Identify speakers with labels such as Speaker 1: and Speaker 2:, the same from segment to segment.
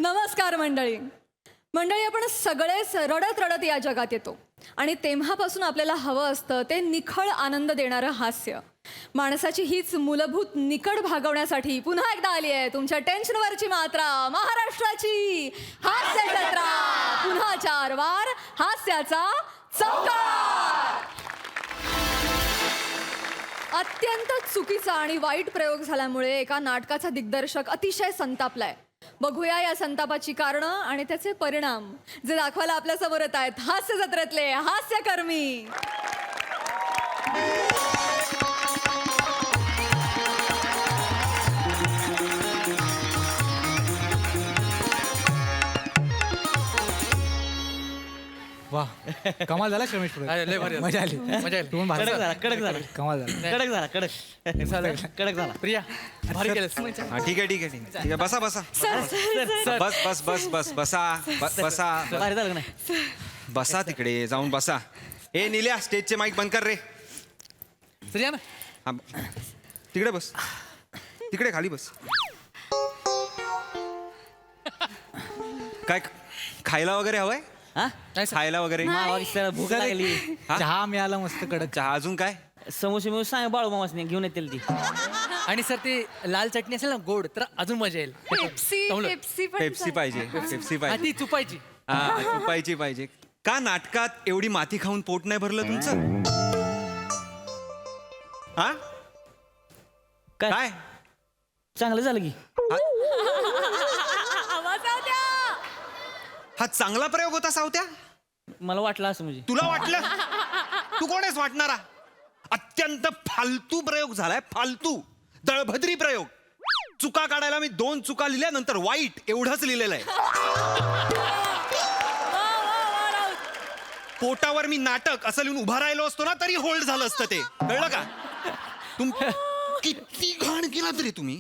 Speaker 1: नमस्कार मंडळी. मंडळी, आपण सगळेच रडत रडत या जगात येतो आणि तेव्हापासून आपल्याला हवं असतं ते निखळ आनंद देणारं हास्य. माणसाची हीच मूलभूत निकड भागवण्यासाठी पुन्हा एकदा आली आहे तुमच्या टेन्शनवरची मात्रा, महाराष्ट्राची हास्य जत्रा. पुन्हा 4 वार हास्याचा चौकार. अत्यंत चुकीचा आणि वाईट प्रयोग झाल्यामुळे एका नाटकाचा दिग्दर्शक अतिशय संतापलाय. बघूया या संतापाची कारणं आणि त्याचे परिणाम, जे दाखवायला आपल्या समोर येत आहेत हास्य जत्रेतले हास्यकर्मी.
Speaker 2: वाह, कमाल झाला श्रमेश पुढे.
Speaker 3: लय भारी
Speaker 2: मजा आली.
Speaker 3: मजा आली.
Speaker 2: तू पण भारी
Speaker 4: कडक झाला, कडक झाला.
Speaker 2: कमाल झाला.
Speaker 4: कडक झाला.
Speaker 3: प्रिया भारी केलंस.
Speaker 5: हा, ठीक आहे ठीक आहे ठीक आहे ठीक आहे. बसा बसा बस बस बस बस बसा बसा
Speaker 4: भारी झालं का नाही?
Speaker 5: बसा तिकडे जाऊन बसा. ए निल्या, स्टेजचे माईक बंद कर रे.
Speaker 3: सर ना.
Speaker 5: हा, तिकडे बस, तिकडे खाली बस. काय खायला वगैरे हवंय?
Speaker 4: हा?
Speaker 5: खायला वगैरे?
Speaker 4: मावा भूक लागली.
Speaker 5: हा?
Speaker 2: चहा मिळाला मस्त कडक.
Speaker 5: चहा अजून काय?
Speaker 4: समोसे मिळून सांग बाळू मामासने घेऊन येतील ती.
Speaker 3: आणि सर ते लाल चटणी असेल ना गोड, तर अजून मजा येईल.
Speaker 1: पेप्सी
Speaker 3: तवलं.
Speaker 1: पेप्सी पण
Speaker 5: पेप्सी पाहिजे, पेप्सी
Speaker 3: हा,
Speaker 5: पाहिजे.
Speaker 3: ती चुपायची.
Speaker 5: हा, चुपायची पाहिजे. का नाटकात एवढी माती खाऊन पोट नाही भरलं तुमचं? हा
Speaker 4: काय
Speaker 5: काय?
Speaker 4: चांगलं झालं की.
Speaker 5: हा चांगला प्रयोग होता सावत्या?
Speaker 4: मला वाटलं असं म्हणजे.
Speaker 5: तुला वाटलं? तू कोण आहेस वाटणारा? अत्यंत फालतू प्रयोग झालाय, फालतू दळभद्री प्रयोग. चुका काढायला मी 2 चुका लिहिल्या, नंतर वाईट एवढंच लिहिलेलं आहे. पोटावर मी नाटक असं लिहून उभा राहिलो असतो ना, तरी होल्ड झालं असतं ते. कळलं का? किती घाण केलात रे तुम्ही,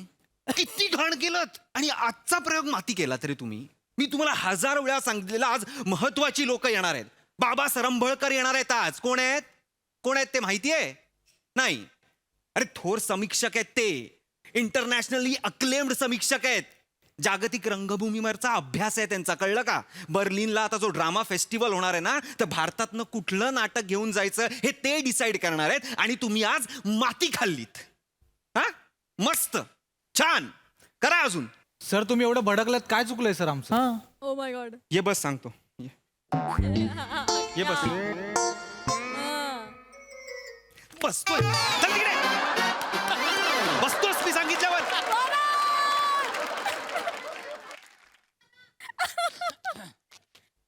Speaker 5: किती घाण केलत. आणि आजचा प्रयोग माती केला तरी तुम्ही. मी तुम्हाला 1000 वेळा सांगितलेलं, आज महत्वाची लोक येणार आहेत. बाबा सरंभळकर येणार आहेत आज. कोण आहेत? कोण आहेत ते माहिती आहे? नाही. अरे थोर समीक्षक आहेत ते, इंटरनॅशनली अक्लेम्ड समीक्षक आहेत. जागतिक रंगभूमीवरचा अभ्यास आहे त्यांचा. कळलं का? बर्लिनला आता जो ड्रामा फेस्टिवल होणार आहे ना, तर भारतातनं कुठलं नाटक घेऊन जायचं हे ते डिसाईड करणार आहेत. आणि तुम्ही आज माती खाल्लीत. हा, मस्त, छान. करा अजून.
Speaker 2: सर तुम्ही एवढं भडकलात, काय चुकलंय सर आमचं?
Speaker 4: हा.
Speaker 1: Oh my God.
Speaker 5: ये बस सांगतो. ये बस. बसतोय. चल तिकडे. बसतोस मी सांगितल्यावर.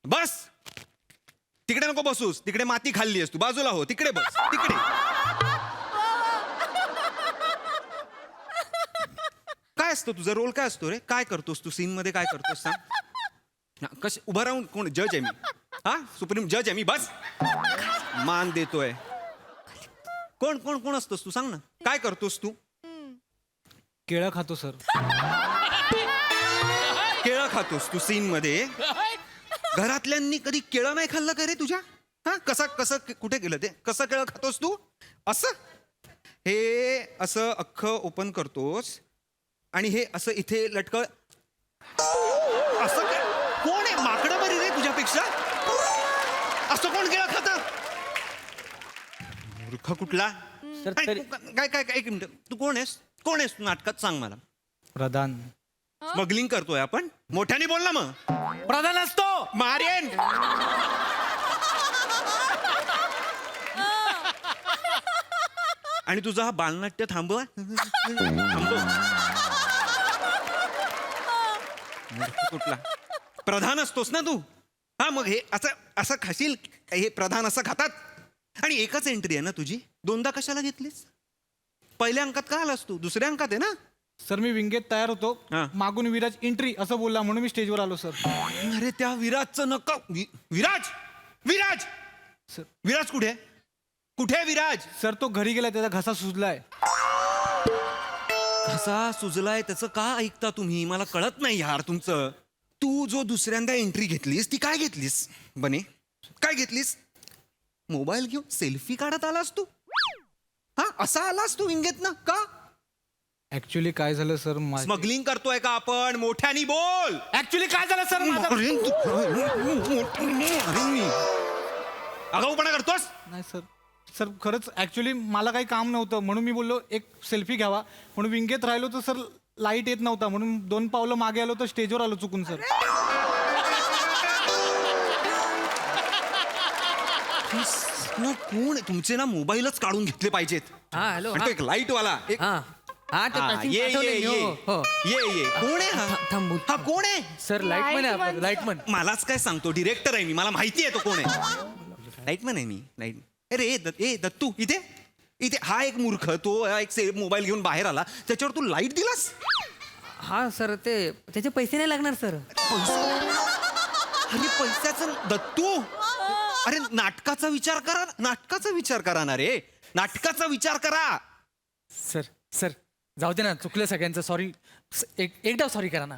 Speaker 5: बस तिकडे, नको बसूस. तिकडे माती खाल्ली आहेस तू. बाजूला हो, तिकडे बस. तिकडे. काय असतं तुझा रोल? काय असतो रे? काय करतोस तू सीन मध्ये? काय करतोस सांग. कश उभा राहून? कोण जज आहे मी? हा, सुप्रीम जज आहे मी. बस मान देतोय. कोण कोण कोण असतोस तू? सांग ना, काय करतोस तू?
Speaker 2: केळं खातो सर.
Speaker 5: केळं खातोस तू सीन मध्ये? घरातल्यांनी कधी केळं नाही खाल्लं का रे तुझ्या? हा, कसं कसं कुठे गेलं ते? कसं केळं खातोस तू? असं हे असं अख्खं ओपन करतोस आणि हे असं इथे लटकळ. असं काय? कोण आहे? माकडं बरी रे तुझ्यापेक्षा. असं कोण केळं खातं? मूर्ख कुठला.
Speaker 4: सर,
Speaker 5: काय
Speaker 4: तरी-
Speaker 5: काय काय? एक मिनिट. तू कोण आहेस? कोण आहेस तू नाटकात? सांग मला.
Speaker 2: प्रधान.
Speaker 5: स्मगलिंग करतोय आपण? मोठ्याने बोल ना मग.
Speaker 3: प्रधान असतो.
Speaker 5: मारेन. आणि तुझं हा बालनाट्य थांबव. कुठला प्रधान असतोस ना तू? हा, मग हे असं असं खाशील? हे प्रधान असं खातात? आणि एकच एंट्री आहे ना तुझी? 2दा कशाला घेतलीस? पहिल्या अंकात का आलास तू? दुसऱ्या अंकात आहे ना?
Speaker 2: सर मी विंगेत तयार होतो,
Speaker 5: हा.
Speaker 2: मागून विराज एंट्री असं बोलला म्हणून मी स्टेजवर आलो सर.
Speaker 5: अरे त्या विराजचं नका. विराज, विराज,
Speaker 2: सर.
Speaker 5: विराज कुठे? कुठे आहे विराज?
Speaker 2: सर तो घरी गेला, त्याचा घसा सुजलाय.
Speaker 5: कसा सुजलाय त्याचं का ऐकता तुम्ही? मला कळत नाही यार तुमचं. तू जो दुसऱ्यांदा एंट्री घेतलीस ती काय घेतलीस बने? काय घेतलीस? मोबाईल घेऊन सेल्फी काढत आलास तू? हा, असा आलास तू विंगेत ना? का
Speaker 2: ऍक्च्युली काय झालं सर
Speaker 5: स्मगलिंग करतोय का आपण? मोठ्यानी बोल.
Speaker 2: ऍक्च्युली काय झालं सर माझं
Speaker 5: आगाऊपणा करतोस?
Speaker 2: नाही सर सर खरंच ऍक्च्युली मला काही काम नव्हतं म्हणून मी बोललो एक सेल्फी घ्यावा म्हणून विंगेत राहिलो तर सर लाईट येत नव्हता म्हणून 2 पावलं मागे आलो तर स्टेजवर आलो चुकून सर.
Speaker 5: ना कोण आहे? तुमचे ना मोबाईलच काढून घेतले पाहिजेत.
Speaker 3: हा हॅलो
Speaker 5: आणि तो एक लाईट वाला एक
Speaker 3: हा हा ते
Speaker 5: हा,
Speaker 3: passing
Speaker 5: ये ये
Speaker 3: पाठवलंय मी,
Speaker 5: ये
Speaker 3: हो, हो.
Speaker 5: ये कोण आहे हा?
Speaker 3: थांब बोल.
Speaker 5: हा कोण आहे?
Speaker 3: सर लाईटमन आहे आपण लाईटमन.
Speaker 5: मलाच काय सांगतो, डिरेक्टर आहे मी, मला माहिती आहे तो कोण आहे. लाईटमन आहे मी. लाईट अरे दत्तू इथे इथे हा एक मूर्ख तो एक मोबाईल घेऊन बाहेर आला त्याच्यावर तू लाईट दिलास.
Speaker 3: हा सर ते त्याचे पैसे नाही लागणार सर.
Speaker 5: अरे पैशाचं दत्तू, अरे नाटकाचा विचार करा, नाटकाचा विचार करा ना रे, नाटकाचा विचार करा.
Speaker 3: सर सर जाऊ दे ना, चुकलं सगळ्यांचं. सॉरी एकदा सॉरी करा ना.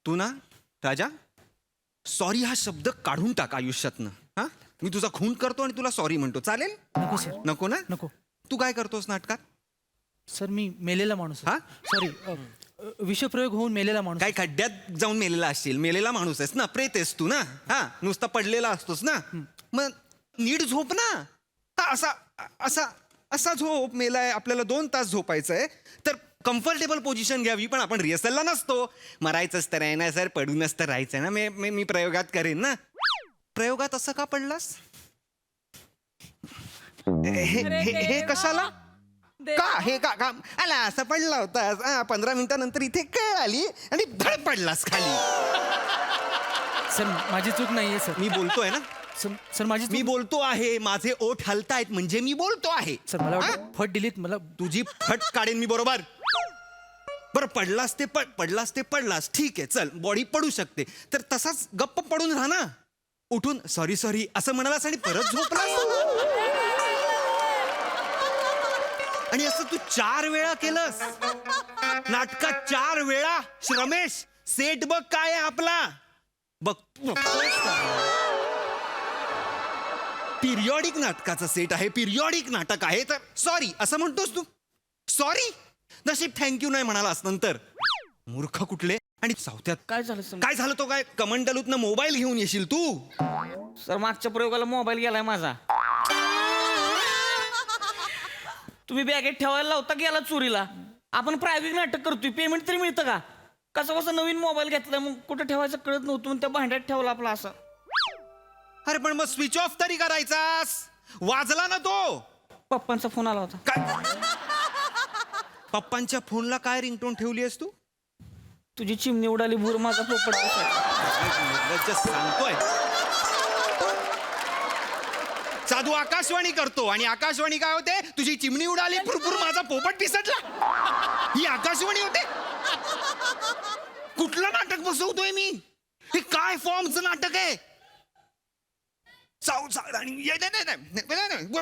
Speaker 5: तू ना राजा सॉरी हा शब्द काढून टाक आयुष्यातनं. हा मी तुझा खून करतो आणि तुला सॉरी म्हणतो, चालेल?
Speaker 3: नको सर
Speaker 5: नको ना?
Speaker 3: नको.
Speaker 5: तू काय करतोस नाटकात?
Speaker 3: सर मी मेलेला माणूस.
Speaker 5: हा?
Speaker 3: सॉरी विषप्रयोग होऊन मेलेला माणूस.
Speaker 5: काय खड्ड्यात जाऊन मेलेला असशील, मेलेला माणूस आहेस ना, प्रेत आहेस तू ना. हा नुसता पडलेला असतोस ना, मग नीट झोप ना. का असा असा असा झोप, मेलाय आपल्याला 2 तास झोपायचं आहे तर कम्फर्टेबल पोझिशन घ्यावी. पण आपण रिहर्सलला नसतो, मरायचंच तर आहे ना सर, पडूनच तर राहायचं ना. मी प्रयोगात करेन ना. प्रयोगात असं का पडलास? हे कशाला का हे का का आला असं पडला होता? 15 मिनिटानंतर इथे कळ आली आणि धड पडलास खाली.
Speaker 3: सर माझी चूक नाहीये सर.
Speaker 5: मी बोलतोय ना,
Speaker 3: सर माझी
Speaker 5: मी बोलतो आहे. माझे ओठ हलतायत म्हणजे मी बोलतो आहे.
Speaker 3: सर मला
Speaker 5: हा?
Speaker 3: वाटतं फट दिलीत मला.
Speaker 5: तुझी फट काढेन मी, बरोबर? बरं पडलास ते पडलास ठीक आहे, चल बॉडी पडू शकते तर तसाच गप्प पडून राहा ना. उठून सॉरी सॉरी असं म्हणालास आणि परत झोपलास. आणि असं तू 4 वेळा केलंस नाटकात. 4 वेळा. रमेश सेट बघ काय आहे आपला, बघ. पिरियॉडिक नाटकाचा सेट आहे, पिरियॉडिक नाटक आहे तर सॉरी असं म्हणतोस तू? सॉरी नशीब थँक्यू नाही म्हणालास नंतर. मूर्ख कुठले. आणि सावत्यात
Speaker 4: काय झालं सर?
Speaker 5: काय झालं? तो काय कमंडलूतनं मोबाईल घेऊन येशील तू?
Speaker 4: सर मागच्या प्रयोगाला मोबाईल गेलाय माझा. तुम्ही बॅगेत ठेवायला लावता, गेला चोरीला. आपण प्रायव्हेट नाटक करतोय, पेमेंट तरी मिळतं का? कसं नवीन मोबाईल घेतलाय, मग कुठं ठेवायचं कळत नव्हतं, मग त्या भांड्यात ठेवला आपला असं.
Speaker 5: अरे पण मग स्विच ऑफ तरी करायचास. वाजला ना तो.
Speaker 4: पप्पांचा फोन आला होता.
Speaker 5: काय पप्पांच्या फोनला काय रिंगटोन ठेवली आहेस तू?
Speaker 4: तुझी चिमणी उडाली भूर माझा पोपट दिसायचा.
Speaker 5: Just सांगतोय. साधू आकाशवाणी करतो आणि आकाशवाणी काय होते? तुझी चिमणी उडाली भुरभुर माझा पोपट पिसटला. ही आकाशवाणी होते? कुठलं नाटक बसवतोय मी? हे काय फॉर्मचं नाटक आहे?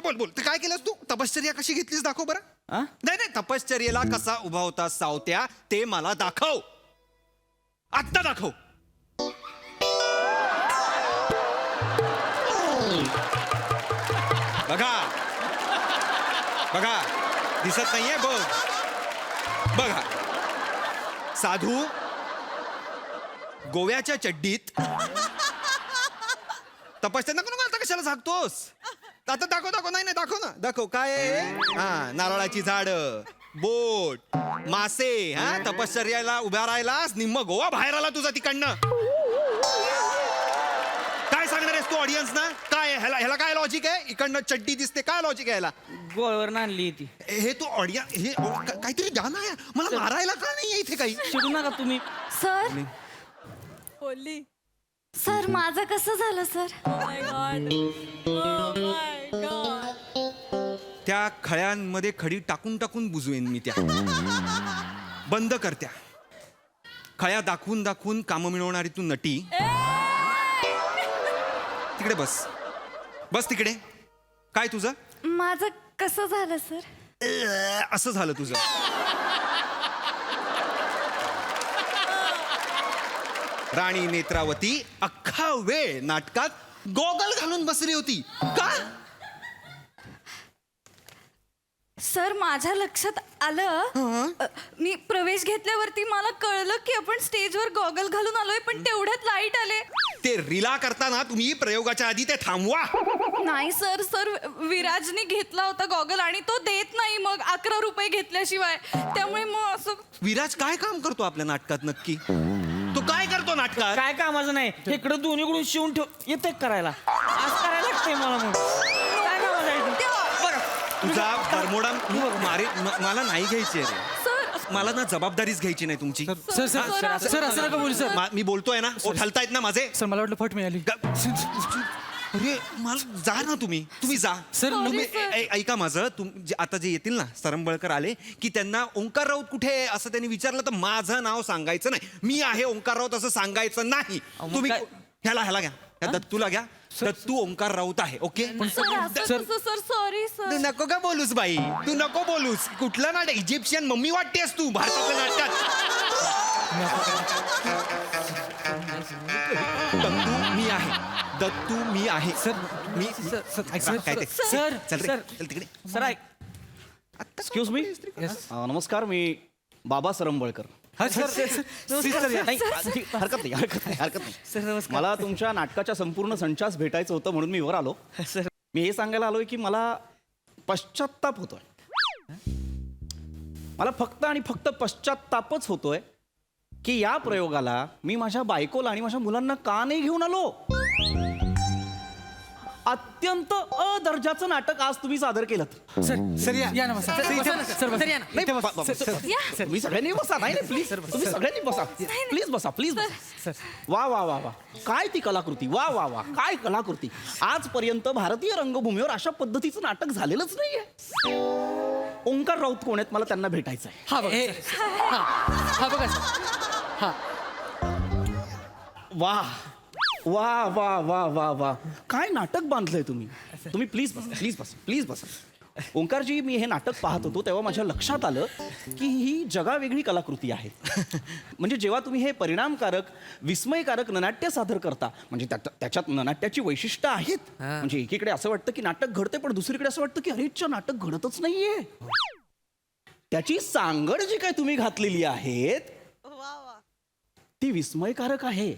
Speaker 5: बोल ते काय केलंस तू? तपश्चर्या कशी घेतलीस दाखव बरं.
Speaker 4: आ?
Speaker 5: नाही तपश्चर्येला कसा उभा होता सावत्या ते मला दाखव. आत्ता दाखव. बघा बघा दिसत नाहीये बघ. बघा साधू गोव्याच्या चड्डीत. तपश्चर्या नको आता कशाला झाकतोस? आता दाखव नाही दाखव ना, दाखव काय आहे? हा नारळाची झाड, बोट, मासे. हा तपश्चर्याला उभ्या राहिलास, निम्म गोवा बाहेर आला तुझा तिकडनं. काय सांगणार आहेस तू ऑडियन्स ना? काय ह्याला काय लॉजिक आहे? इकडनं चड्डी दिसते, काय लॉजिक आहे ह्याला?
Speaker 4: गोळ्यावर आणली ती.
Speaker 5: हे तू ऑडियन्स हे काहीतरी द्या ना. मला मारायला का नाही इथे काही?
Speaker 4: शिकू नका तुम्ही.
Speaker 1: सर बोलली. सर माझं कसं झालं सर?
Speaker 5: त्या खळ्यांमध्ये खडी टाकून टाकून बुजवेन मी त्या. बंद कर त्या खळ्या. दाखवून दाखवून कामं मिळवणारी तू नटी. तिकडे बस, बस तिकडे. काय तुझं?
Speaker 1: माझं कसं झालं सर?
Speaker 5: असं झालं तुझं. राणी नेत्रावती अख्खा वेळ नाटकात गॉगल घालून बसली होती. का?
Speaker 6: सर माझ्या लक्षात आलं मी प्रवेश घेतल्यावरती मला कळलं की आपण स्टेजवर गॉगल घालून आलोय पण तेवढ्यात लाईट आले
Speaker 5: ते रिला करताना तुम्ही प्रयोगाच्या आधी ते थांबवा.
Speaker 6: नाही सर सर विराजने घेतला होता गॉगल आणि तो देत नाही मग 11 रुपये घेतल्याशिवाय त्यामुळे मग असं
Speaker 5: विराज काय काम करतो आपल्या नाटकात नक्की? तो काय करतो नाटकात?
Speaker 4: काय कामाचं नाही इकडं दोन्हीकडून शिवून ठेव येते करायला आज करायला लागतंय मला मग काय कामाचं आहे ते? बरं
Speaker 5: तुझा बरमोडा मला नाही घ्यायची आहे रे.
Speaker 6: सर
Speaker 5: मला ना जबाबदारीच घ्यायची नाही तुमची.
Speaker 3: सर सर सर असं नका बोलू सर.
Speaker 5: मी बोलतोय ना, ओ हलतायत ना माझे.
Speaker 3: सर मला वाटलं फट मिळाली.
Speaker 5: अरे मला जा ना तुम्ही जा.
Speaker 3: सर
Speaker 5: ऐका माझं आता जे येतील ना सरंबळकर आले की त्यांना ओंकार राऊत कुठे आहे असं त्यांनी विचारलं तर माझं नाव सांगायचं नाही. मी आहे ओंकार राऊत असं सांगायचं नाही.
Speaker 4: मग
Speaker 5: तुम्ही
Speaker 4: काय?
Speaker 5: ह्याला घ्या, त्या दत्तूला घ्या. दत्तू ओंकार राऊत आहे. ओके
Speaker 6: सर असं तसं सर सॉरी
Speaker 5: तू
Speaker 6: सर
Speaker 5: नको का बोलूस बाई, तू नको बोलूस. कुठलं नाटक इजिप्शियन मम्मी वाटतेस तू भारताच्या नाटकात. दत्तू मी आहे.
Speaker 3: सर
Speaker 5: मी
Speaker 3: सर
Speaker 5: काय ते?
Speaker 3: सर
Speaker 5: चल रे,
Speaker 4: सर.
Speaker 5: चल तिकडे.
Speaker 4: सर ऐक
Speaker 7: एक्सक्यूज मी नमस्कार मी बाबा सरंबळकर.
Speaker 3: हा सर सर
Speaker 7: नाही हरकत नाही.
Speaker 4: सर नमस्कार
Speaker 7: मला तुमच्या नाटकाच्या संपूर्ण संचास भेटायचं होतं म्हणून मी वर आलो.
Speaker 4: सर
Speaker 7: मी हे सांगायला आलोय की मला पश्चात्ताप होतोय. मला फक्त आणि फक्त पश्चात्तापच होतोय की या प्रयोगाला मी माझ्या बायकोला आणि माझ्या मुलांना का नाही घेऊन आलो. अत्यंत अदर्जाचं नाटक आज तुम्ही सादर केलं.
Speaker 3: सर या ना बसा. सर या ना.
Speaker 7: नाही, तुम्ही सगळ्यांनी बसा. नाही प्लीज तुम्ही सगळ्यांनी बसा. प्लीज बसा. वा वा वा वा काय ती कलाकृती. वा वा वा काय कलाकृती. आजपर्यंत भारतीय रंगभूमीवर अशा पद्धतीचं नाटक झालेलंच नाहीये. ओंकार राऊत कोण आहेत मला त्यांना भेटायचं आहे.
Speaker 3: हा बघा हा बघा सर. हा
Speaker 7: वा वा वा वा वा वा काय नाटक बांधलंय तुम्ही प्लीज बसा. ओंकारजी मी हे नाटक पाहत होतो तेव्हा माझ्या लक्षात आलं की ही जगावेगळी कलाकृती आहे. म्हणजे जेव्हा तुम्ही हे परिणामकारक विस्मयकारक ननाट्य सादर करता म्हणजे त्याच्यात ननाट्याची वैशिष्ट्य आहेत. म्हणजे एकीकडे असं वाटतं की नाटक घडते पण दुसरीकडे असं वाटतं की अरेच्या नाटक घडतच नाहीये. त्याची सांगड जी काय तुम्ही घातलेली आहेत ती विस्मयकारक आहे.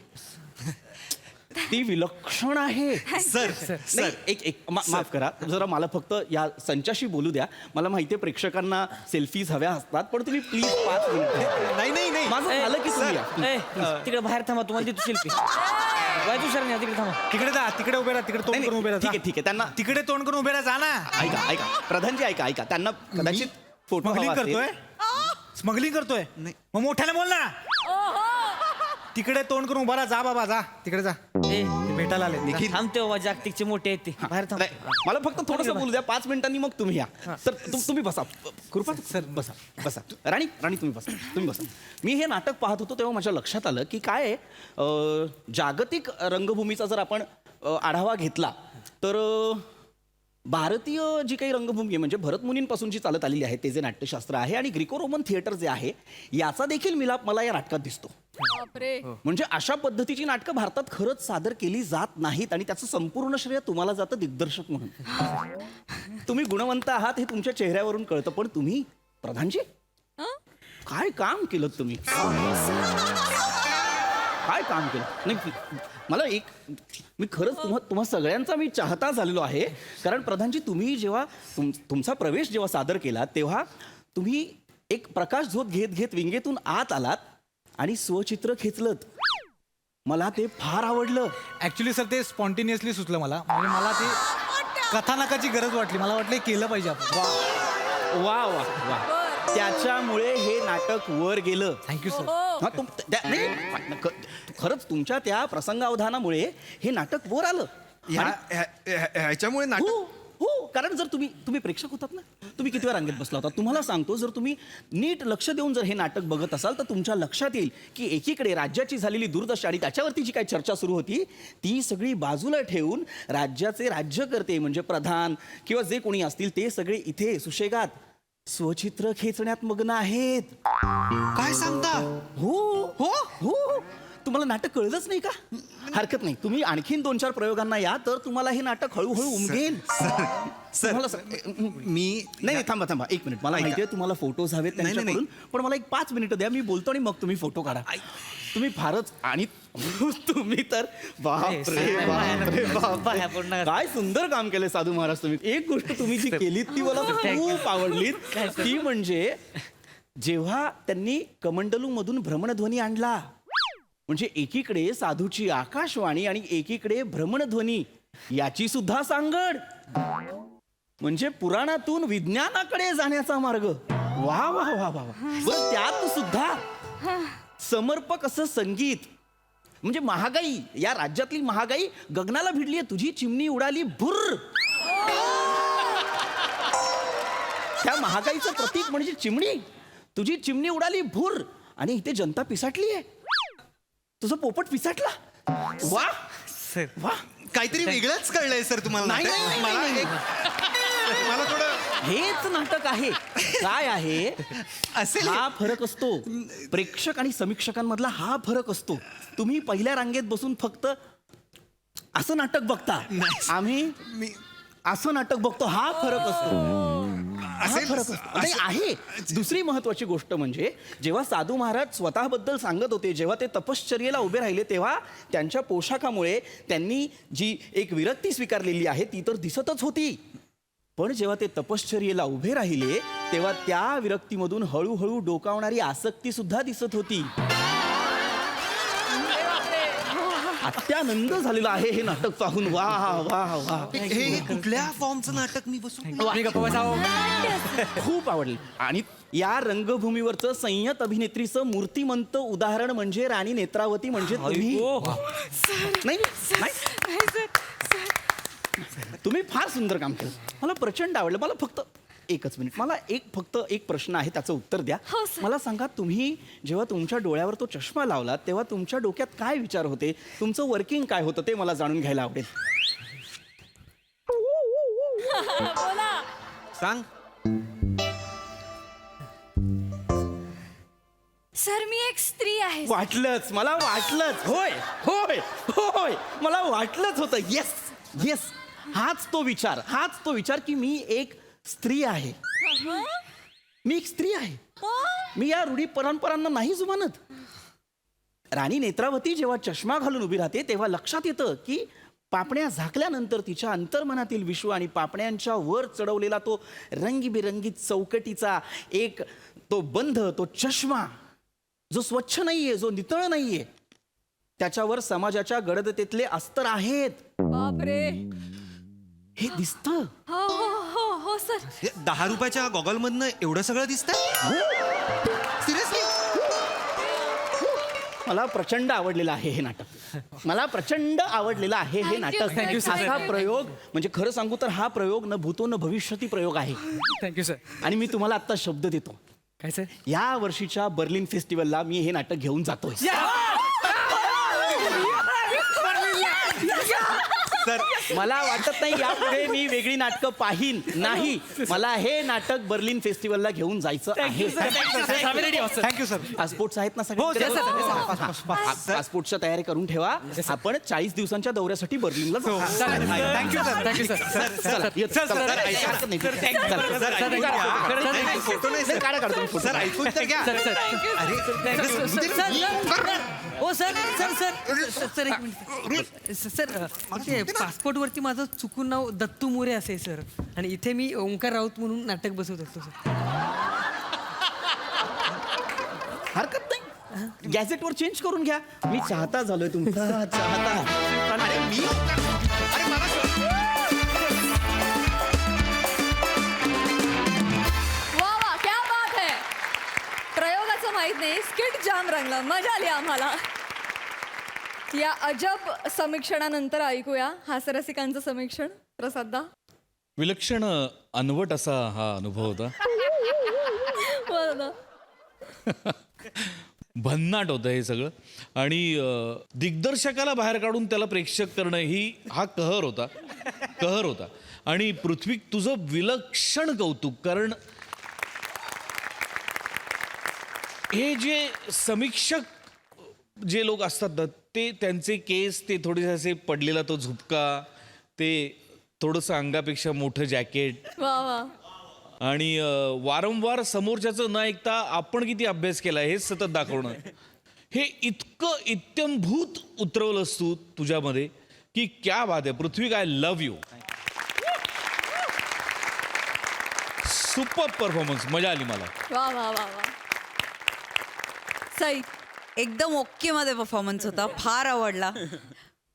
Speaker 7: ती विलक्षण आहे.
Speaker 5: सर
Speaker 7: नाही, एक माफ करा जरा मला फक्त या संचाशी बोलू द्या. मला माहितीये प्रेक्षकांना सेल्फीज हव्या असतात पण तुम्ही प्लीज 5 मिनिट.
Speaker 5: नाही
Speaker 7: माझं झालं की तुम्ही या.
Speaker 4: तिकडे बाहेर थांबा तुम्हाला देतो शिल्पी बाय तुषार नाही तिकडे थांबा
Speaker 2: तिकडे जा, तिकडे उभे राहा, तिकडे तोंड
Speaker 7: नाही,
Speaker 2: करून उभे
Speaker 7: ठीक
Speaker 2: राहा.
Speaker 7: आहे त्यांना
Speaker 2: तिकडे तोंड करून उभे राहा, जा ना.
Speaker 7: ऐका प्रधानजी ऐका त्यांना कदाचित फोटो
Speaker 2: स्मगलिंग
Speaker 7: हवा असेल.
Speaker 2: करतोय, स्मगलिंग करतोय. मग मोठ्याने बोल ना. तिकडे तोंड करून उभा राहा. जा बाबा जा, तिकडे जा.
Speaker 4: ए
Speaker 2: ते भेटायला आले.
Speaker 4: थांबते बाबा जागतिकचे मोठे आहेत ते बाहेर थांब
Speaker 7: नाही, मला फक्त थोडस बोलू द्या 5 मिनिटांनी मग तुम्ही या. तर तुम्ही बसा कृपा सर बसा राणी तुम्ही बसा. मी हे नाटक पाहत होतो तेव्हा माझ्या लक्षात आलं की काय आहे, जागतिक रंगभूमीचा जर आपण आढावा घेतला तर भारतीय जी काही रंगभूमी आहे म्हणजे भरतमुनींपासून जी चालत आलेली आहे ते जे नाट्यशास्त्र आहे आणि ग्रीको रोमन थिएटर जे आहे याचा देखील मिलाप मला या नाटकात दिसतो.
Speaker 1: बापरे.
Speaker 7: म्हणजे अशा पद्धतीची नाटकं भारतात खरंच सादर केली जात नाहीत आणि त्याचं संपूर्ण श्रेय तुम्हाला जातं दिग्दर्शक म्हणून. तुम्ही गुणवंत आहात हे तुमच्या चेहऱ्यावरून कळतं पण तुम्ही प्रधानजी काय काम केलं तुम्ही. काय काम केलं. नाही मला मी खरंच तुम्हा सगळ्यांचा मी चाहता झालेलो आहे. कारण प्रधानजी तुम्ही जेव्हा तुमचा प्रवेश जेव्हा सादर केला तेव्हा तुम्ही एक प्रकाश झोत घेत विंगेतून आत आलात आणि स्वचित्र खेचलत. मला ते फार आवडलं.
Speaker 2: ऍक्च्युली सर ते स्पॉन्टेनियसली सुचलं मला. म्हणजे मला ते कथानकाची गरज वाटली. मला वाटलं हे केलं पाहिजे आपण.
Speaker 7: वा वा वा त्याच्यामुळे हे नाटक वर गेलं.
Speaker 2: Thank you sir.
Speaker 7: हा, नाही, खरंच तुमच्या त्या प्रसंगावधानामुळे हे नाटक वर आलं.
Speaker 5: ह्याच्यामुळे नाटक
Speaker 7: हो कारण जर तुम्ही प्रेक्षक होतात ना तुम्ही किती वेळा रांगेत बसला होता. तुम्हाला सांगतो जर तुम्ही नीट लक्ष देऊन जर हे नाटक बघत असाल तर तुमच्या लक्षात येईल की एकीकडे राज्याची झालेली दुर्दशा आणि त्याच्यावरती जी काही चर्चा सुरू होती ती सगळी बाजूला ठेवून राज्याचे राज्यकर्ते म्हणजे प्रधान किंवा जे कोणी असतील ते सगळे इथे सुशेगात स्वचित्र खेचण्यात मग्न आहेत.
Speaker 5: काय सांगता.
Speaker 7: हो हो हो तुम्हाला नाटक कळलंच नाही का? हरकत नाही, तुम्ही आणखीन 2-4 प्रयोगांना या तर तुम्हाला हे नाटक हळूहळू उमगेल. तुम्हाला
Speaker 5: मी
Speaker 7: नाही थांबा 1 मिनिट. मला माहितीये तुम्हाला फोटोज हवेत
Speaker 5: नाही, नाही.
Speaker 7: त्यांच्याकडून, पण मला एक 5 मिनिटं द्या, मी बोलतो आणि मग तुम्ही फोटो काढा. तुम्ही फारच आणि तुम्ही तर बापरे बाप.
Speaker 4: बाया पडणार.
Speaker 7: काय सुंदर काम केलंय साधू महाराज तुम्ही. एक गोष्ट तुम्ही जी केलीत ती मला खूप आवडली, ती म्हणजे जेव्हा त्यांनी कमंडलू मधून भ्रमणध्वनी आणला, म्हणजे एकीकडे साधूची आकाशवाणी आणि एकीकडे भ्रमणध्वनी याची सुद्धा सांगड, म्हणजे पुराणातून विज्ञानाकडे जाण्याचा मार्ग. वा वा वा वा वा. बरं, त्यात सुद्धा समर्पक असं संगीत. म्हणजे महागाई, या राज्यातली महागाई गगनाला भिडली आहे. तुझी चिमणी उडाली भुर्र. त्या महागाईचं प्रतीक म्हणजे चिमणी. तुझी चिमणी उडाली भुर्र आणि इथे जनता पिसाटली आहे. तुझं पोपट पिसाटला. वा
Speaker 3: सर
Speaker 7: वा.
Speaker 5: काहीतरी वेगळंच कळलंय सर तुम्हाला
Speaker 7: नाही,
Speaker 5: नाटक?
Speaker 7: नाही, नाही,
Speaker 5: मला
Speaker 7: नाही.
Speaker 5: मला थोडं
Speaker 7: हेच नाटक आहे. काय आहे
Speaker 5: असेल.
Speaker 7: हा फरक असतो प्रेक्षक आणि समीक्षकांमधला. हा फरक असतो. तुम्ही पहिल्या रांगेत बसून फक्त असं नाटक बघता, आम्ही असं नाटक बघतो. हा फरक असतो. हा
Speaker 5: असेल.
Speaker 7: फरक असतो. नाही, आहे. दुसरी महत्वाची गोष्ट म्हणजे जेव्हा साधू महाराज स्वतःबद्दल सांगत होते, जेव्हा ते तपश्चर्येला उभे राहिले, तेव्हा त्यांच्या पोशाखामुळे त्यांनी जी एक विरक्ती स्वीकारलेली आहे ती तर दिसतच होती. पण जेव्हा ते तपश्चर्येला उभे राहिले तेव्हा त्या विरक्तीमधून हळूहळू डोकावणारी आसक्ती सुद्धा दिसत होती. अत्यानंद झालेला आहे हे नाटक पाहून. वा वा वा.
Speaker 5: हे कुठल्या फॉर्मचं नाटक मी बसून
Speaker 7: खूप आवडले. आणि या रंगभूमीवरचं संयत अभिनेत्रीचं मूर्तिमंत उदाहरण म्हणजे राणी नेत्रावती. म्हणजे तुम्ही नाही, नाही. तुम्ही फार सुंदर काम केलं. मला प्रचंड आवडलं. मला फक्त एकच मिनिट, मला फक्त एक प्रश्न आहे, त्याचं उत्तर द्या.
Speaker 6: हो, सर.
Speaker 7: मला सांगा, तुम्ही जेव्हा तुमच्या डोळ्यावर तो चष्मा लावला तेव्हा तुमच्या डोक्यात काय विचार होते? तुमचं वर्किंग काय होतं ते मला जाणून घ्यायला आवडेल.
Speaker 5: सांग.
Speaker 6: सर, मी एक स्त्री आहे.
Speaker 7: वाटलंच, मला वाटलंच. होय होय होय, मला वाटलंच होतं. येस येस, हाच तो विचार की मी एक स्त्री आहे. मी एक स्त्री आहे. मी या रूढी परंपरांना नाही जुमानत. राणी नेत्रावती जेव्हा चष्मा घालून उभी राहते तेव्हा लक्षात येतं की पापण्या झाकल्यानंतर तिच्या अंतर्मनातील विश्व आणि पापण्यांच्या वर चढवलेला तो रंगीबेरंगी चौकटीचा एक तो बंध, तो चष्मा जो स्वच्छ नाहीये, जो नितळ नाहीये, त्याच्यावर समाजाच्या गडदतेतले अस्तर आहेत.
Speaker 1: बापरे.
Speaker 7: हे दिसतं.
Speaker 6: हो हो हो हो सर.
Speaker 5: 10 रुपयाच्या गॉगल मधनं एवढं सगळं दिसतंय? सिरियसली?
Speaker 7: मला प्रचंड आवडलेलं आहे हे नाटक. मला प्रचंड आवडलेलं आहे हे नाटक.
Speaker 6: Thank you, sir.
Speaker 7: असा प्रयोग म्हणजे खरं सांगू तर हा प्रयोग न भूतो न भविष्यती प्रयोग आहे.
Speaker 3: Thank you sir.
Speaker 7: आणि मी तुम्हाला आता शब्द देतो,
Speaker 3: काय सर?
Speaker 7: या वर्षीच्या बर्लिन फेस्टिवलला मी हे नाटक घेऊन जातोय.
Speaker 5: सर
Speaker 7: मला वाटत नाही यापुढे मी वेगळी नाटकं पाहीन. नाही, मला हे नाटक बर्लिन फेस्टिवलला घेऊन जायचं आहे.
Speaker 2: Thank you sir.
Speaker 7: पासपोर्ट्स आहेत ना
Speaker 2: हो,
Speaker 7: सगळे?
Speaker 2: सर.
Speaker 7: पासपोर्टच्या तयारी करून ठेवा. आपण 40 दिवसांच्या दौऱ्यासाठी बर्लिनला जाऊ.
Speaker 2: Thank you sir.
Speaker 3: Thank you sir.
Speaker 7: चला, येत, चला, चला,
Speaker 5: ऐका.
Speaker 7: हरकत नाही.
Speaker 5: Sir, thank you.
Speaker 7: चला,
Speaker 5: सर,
Speaker 7: चला,
Speaker 5: ऐका.
Speaker 7: काढा,
Speaker 5: खरंच
Speaker 7: काढा.
Speaker 5: नाही, फोटो नाही, सर.
Speaker 7: काढा, काढा, तुम्ही फोटो.
Speaker 5: सर ऐकून तर घ्या.
Speaker 3: सर सर
Speaker 8: ओ सर सर सर सर एक मिनिट सर ते पासपोर्ट वरती माझं चुकून नाव दत्तू मोरे असे सर, आणि इथे मी ओंकार राऊत म्हणून नाटक बसवत असतो सर.
Speaker 7: हरकत नाही, गॅझेटवर चेंज करून घ्या. मी चाहता झालोय तुमचा चाहता.
Speaker 5: अरे मी अरे मला
Speaker 1: वा वा, क्या बात है. प्रयोगाचं माहित नाही, स्किट जाम रंगला, मजा आली आम्हाला. या अजब समीक्षणानंतर ऐकूया हास्यरसिकांचं समीक्षण. प्रसादा.
Speaker 9: विलक्षण अनवट असा हा अनुभव होता.
Speaker 1: बोला ना.
Speaker 9: भन्नाट होतं हे सगळं. आणि दिग्दर्शकाला बाहेर काढून त्याला प्रेक्षक करणं हा कहर होता. आणि पृथ्वी, तुझं विलक्षण कौतुक. कारण हे जे समीक्षक जे लोक असतात ना ते त्यांचे केस ते थोडेसे असे पडलेला तो झुपका, ते थोडंसं अंगापेक्षा मोठं जॅकेट
Speaker 1: वा वा.
Speaker 9: आणि वारंवार समोरच्याचं न ऐकता आपण किती अभ्यास केला हेच सतत दाखवणं, हे इतकं इत्यंभूत उतरवलंस तू तुझ्यामध्ये की क्या बात आहे. Prithvi, I love you. Super performance, मजा आली मला.
Speaker 1: वा वा वा वा. सई.
Speaker 10: एकदम ओके मध्ये परफॉर्मन्स होता, फार आवडला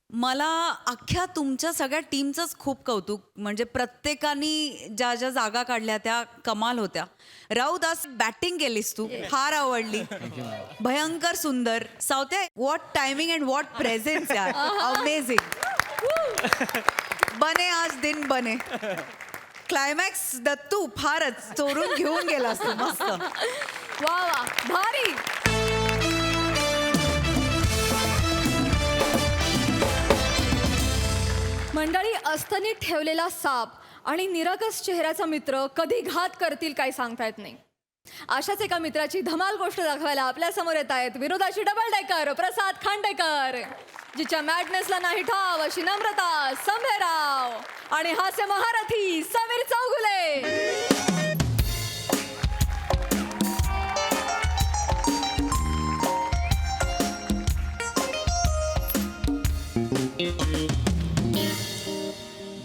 Speaker 10: मला. अख्ख्या तुमच्या सगळ्या टीमचंच खूप कौतुक. म्हणजे प्रत्येकाने ज्या ज्या जागा काढल्या त्या कमाल होत्या. राऊत आज बॅटिंग केलीस तू, फार आवडली, भयंकर सुंदर. Sawate, what timing and what presence यार, अमेझिंग. बने आज दिन बने. क्लायमॅक्स दत्तू फारच चोरून घेऊन गेला असतो, मस्त.
Speaker 1: वा वा, भारी. मंडळी, अस्तनी ठेवलेला साप आणि निरागस चेहऱ्याचा मित्र कधी घात करतील काय सांगता येत नाही. अशाच एका मित्राची धमाल गोष्ट दाखवायला आपल्या समोर येत आहेत विरोधाची डबल डेकर प्रसाद खांडेकर, जिच्या मॅडनेसला नाही ठाव अशी नम्रता संभेराव आणि हास्य महारथी समीर चौगुले.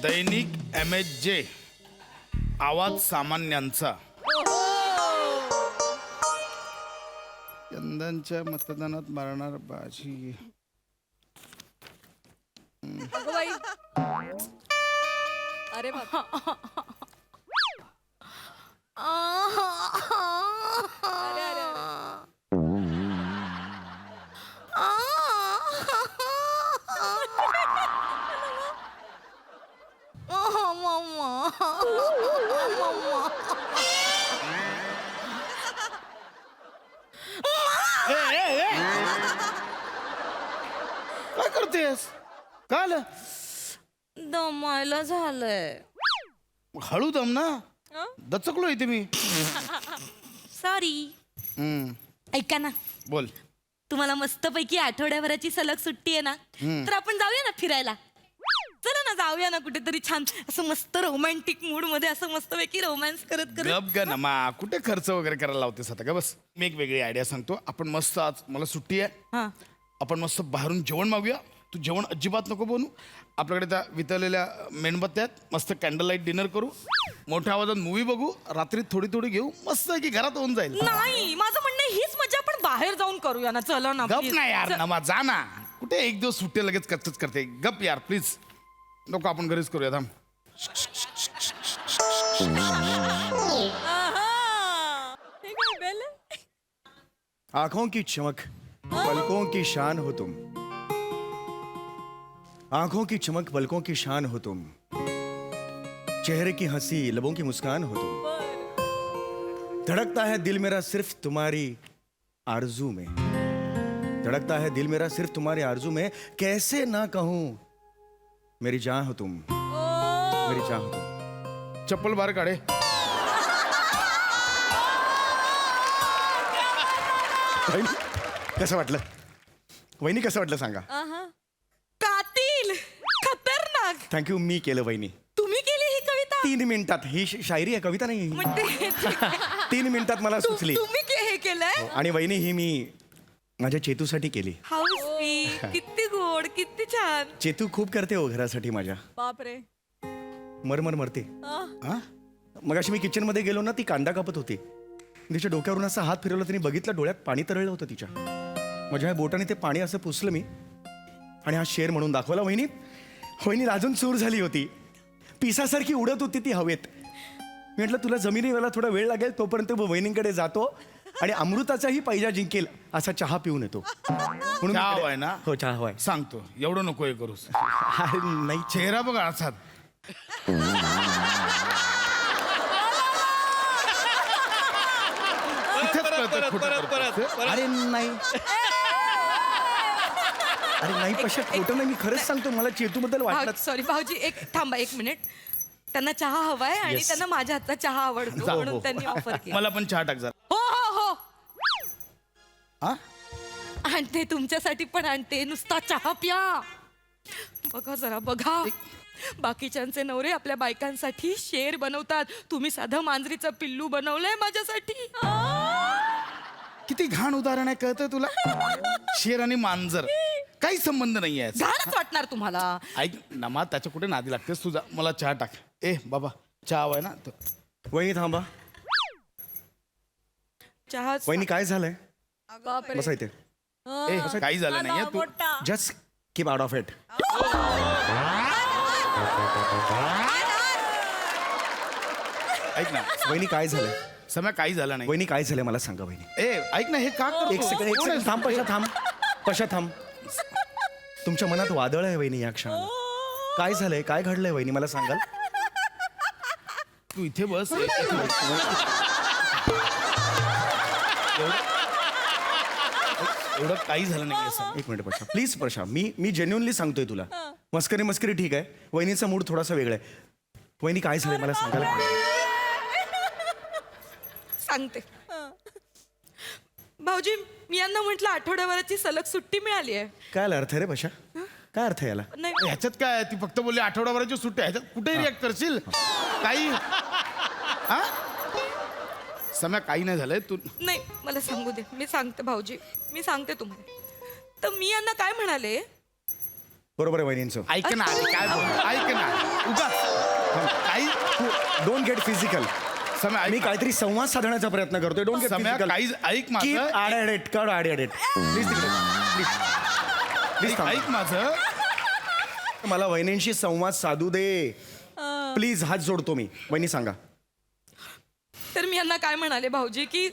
Speaker 11: दैनिक MSJ, आवाज सामान्यांचा. यंदाच्या मतदानात मारणार बाजी.
Speaker 1: अगं बाई. अरे बाबा. अरे अरे
Speaker 11: काय करतेस? काय आलं?
Speaker 10: दमायला झालंय.
Speaker 11: हळू दम ना, दचकलो इथे मी.
Speaker 6: सॉरी. ऐका ना,
Speaker 11: बोल.
Speaker 6: तुम्हाला मस्तपैकी आठवड्याभराची सलग सुट्टी आहे ना, तर आपण जाऊया ना फिरायला. चला ना, जाऊया ना कुठेतरी छान असं मस्त रोमॅन्टिक मूड मध्ये, असं मस्तपैकी रोमॅन्स करत करत.
Speaker 11: गप ग नमा, कुठे खर्च वगैरे करायला लावतेस आता का? बस मी एक वेगळी आयडिया सांगतो. आपण मस्त, आज मला सुट्टी आहे, आपण मस्त बाहेरून जेवण मागूया. तू जेवण अजिबात नको बनवू. आपल्याकडे त्या वितळलेल्या मेणबत्त्या आहेत, मस्त कॅन्डल लाईट डिनर करू, मोठ्या आवाजात मूवी बघू, रात्री थोडी थोडी घेऊ, मस्त की घरात होऊन जाईल.
Speaker 6: नाही, माझं म्हणणं आहे, हीच मजा आपण बाहेर जाऊन करूया ना. चला ना,
Speaker 11: गप
Speaker 6: please.
Speaker 11: ना यार नमा, जा ना. कुठे एक दिवस सुट्टी लगेच कच्चच करते. गप यार प्लीज. नको, आपण घरीच करूया. थांब.
Speaker 12: आंखों की चमक पलकों की शान हो तुम, आंखों की चमक पलकों की शान हो तुम, चेहरे की हंसी लबों की मुस्कान हो तुम, धड़कता है दिल मेरा सिर्फ तुम्हारी आरजू में, धड़कता है दिल मेरा सिर्फ तुम्हारी आरजू में, कैसे ना कहूं मेरी जान हो तुम, मेरी जान हो तुम.
Speaker 11: चप्पल बाहेर काढे.
Speaker 12: कसं वाटलं वहिनी? कसं वाटलं सांगा?
Speaker 6: कातील, खतरनाक.
Speaker 12: थँक्यू. मी केलं वहिनी.
Speaker 6: तुम्ही केली ही कविता?
Speaker 12: 3 मिनिटात. ही शायरी आहे, कविता नाही.
Speaker 6: म्हणजे
Speaker 12: 3 मिनिटात मला सुचली.
Speaker 6: तुम्ही हे केलंय?
Speaker 12: आणि वहिनी ही मी माझ्या चेतूसाठी केली.
Speaker 6: हाऊ स्वीट, किती गोड, किती छान.
Speaker 12: चेतू खूप करते हो घरासाठी माझ्या.
Speaker 1: बापरे.
Speaker 12: मरमर मरते. मग अशी मी किचन मध्ये गेलो ना, ती कांदा कापत होती. तिच्या डोक्यावरून असा हात फिरवला, तिने बघितलं डोळ्यात पाणी तरळलं होतं तिच्या. माझ्या बोटाने ते पाणी असं पुसलं मी आणि हा शेर म्हणून दाखवला. वहिनी वहिनी अजून चूर झाली होती, पिसासारखी उडत होती ती हवेत. मी म्हटलं तुला जमिनीला थोडा वेळ लागेल, तोपर्यंत वहिनींकडे जातो आणि अमृताचाही पैजा जिंकेल असा चहा पिऊन येतो. म्हणून
Speaker 11: चहा हवाय ना?
Speaker 12: हो, चहा हवाय.
Speaker 11: सांगतो, एवढं नको हे करूस.
Speaker 12: नाही,
Speaker 11: चेहरा बघ असाच.
Speaker 12: अरे नाही, अरे नाही पशा, खोटं नाही. मी खरंच सांगतो, मला चेतूबद्दल वाटलं.
Speaker 6: सॉरी भाऊजी, एक थांबा, 1 मिनिट. त्यांना चहा हवाय आणि
Speaker 12: Yes.
Speaker 6: त्यांना माझ्या हातचा चहा आवडतो, म्हणून त्यांनी ऑफर केली.
Speaker 11: मला पण चहा टाक जरा.
Speaker 6: हो हो हो.
Speaker 11: हा?
Speaker 6: आणते तुमच्यासाठी पण आणते, नुसता चहा प्या. बघा जरा बघा, बाकीच्यांचे नवरे आपल्या बायकांसाठी शेर बनवतात, तुम्ही साधं मांजरीचं पिल्लू बनवलंय माझ्यासाठी.
Speaker 11: किती घाण उदाहरण आहे कळतं तुला? शेर आणि मांजर काही संबंध नाही आहे.
Speaker 6: घाणच वाटणार तुम्हाला.
Speaker 11: ऐक नमा, त्याच्या कुठे नादी लागतेस तुझा. मला चहा टाक. ए बाबा, चहा हवाय ना?
Speaker 12: वहिनी थांबा.
Speaker 6: चहा
Speaker 12: वहिनी काय झालंय?
Speaker 1: बापरे.
Speaker 12: बसा इथे.
Speaker 11: ए काही झालं नाहीये तू.
Speaker 12: Just keep out of it.
Speaker 11: ऐक ना
Speaker 12: वहिनी काय झालंय?
Speaker 11: सम्या, काही झालं नाही.
Speaker 12: वहिनी काय झालंय मला सांगा वहिनी.
Speaker 11: ए ऐक ना, हे का करतो?
Speaker 12: एक सेकंड थांब. पशा थांब. तुमच्या मनात वादळ आहे वहिनी या क्षणाला. काय झालंय? काय घडलंय वहिनी मला सांगाल?
Speaker 11: तू इथे बस. एवढं काही झालं नाही.
Speaker 12: एक minute Pasha, please Pasha. Me genuinely सांगतोय तुला. मस्करी ठीक आहे. वहिनीचा मूड थोडासा वेगळा आहे. वहिनी काय झालंय मला सांगाल?
Speaker 6: सांगते. भाऊजी, मी यांना म्हटलं आठवड्याभराची सलग सुट्टी मिळाली आहे.
Speaker 12: काय अर्थ आहे रे पशा? काय अर्थ आहे याला?
Speaker 6: नाही,
Speaker 11: ह्याच्यात काय आहे? ती फक्त बोलली आठवड्याभराची सुट्टी. ह्याच्यात कुठे रिॲक्ट करशील? काही हा सम्या, काही नाही झालंय. तू
Speaker 6: नाही, मला सांगू दे. मी सांगते भाऊजी, मी सांगते तुम्हाला. तर मी यांना काय म्हणाले,
Speaker 12: बरोबर आहे वहिनींचं.
Speaker 11: ऐक ना, अरे काय बोल, ऐक ना उगाच काही.
Speaker 12: Don't get physical.
Speaker 11: सम्या,
Speaker 12: मी काहीतरी संवाद साधण्याचा प्रयत्न करतोय. Don't get
Speaker 11: Samya,
Speaker 12: physical.
Speaker 11: काही ऐक माझं.
Speaker 12: प्लीज तिकडे प्लीज
Speaker 11: ऐक माझं.
Speaker 12: मला वहिनींशी संवाद साधू दे प्लीज. हात जोडतो मी. वहिनी सांगा.
Speaker 6: तर मी यांना काय म्हणाले भाऊजी, की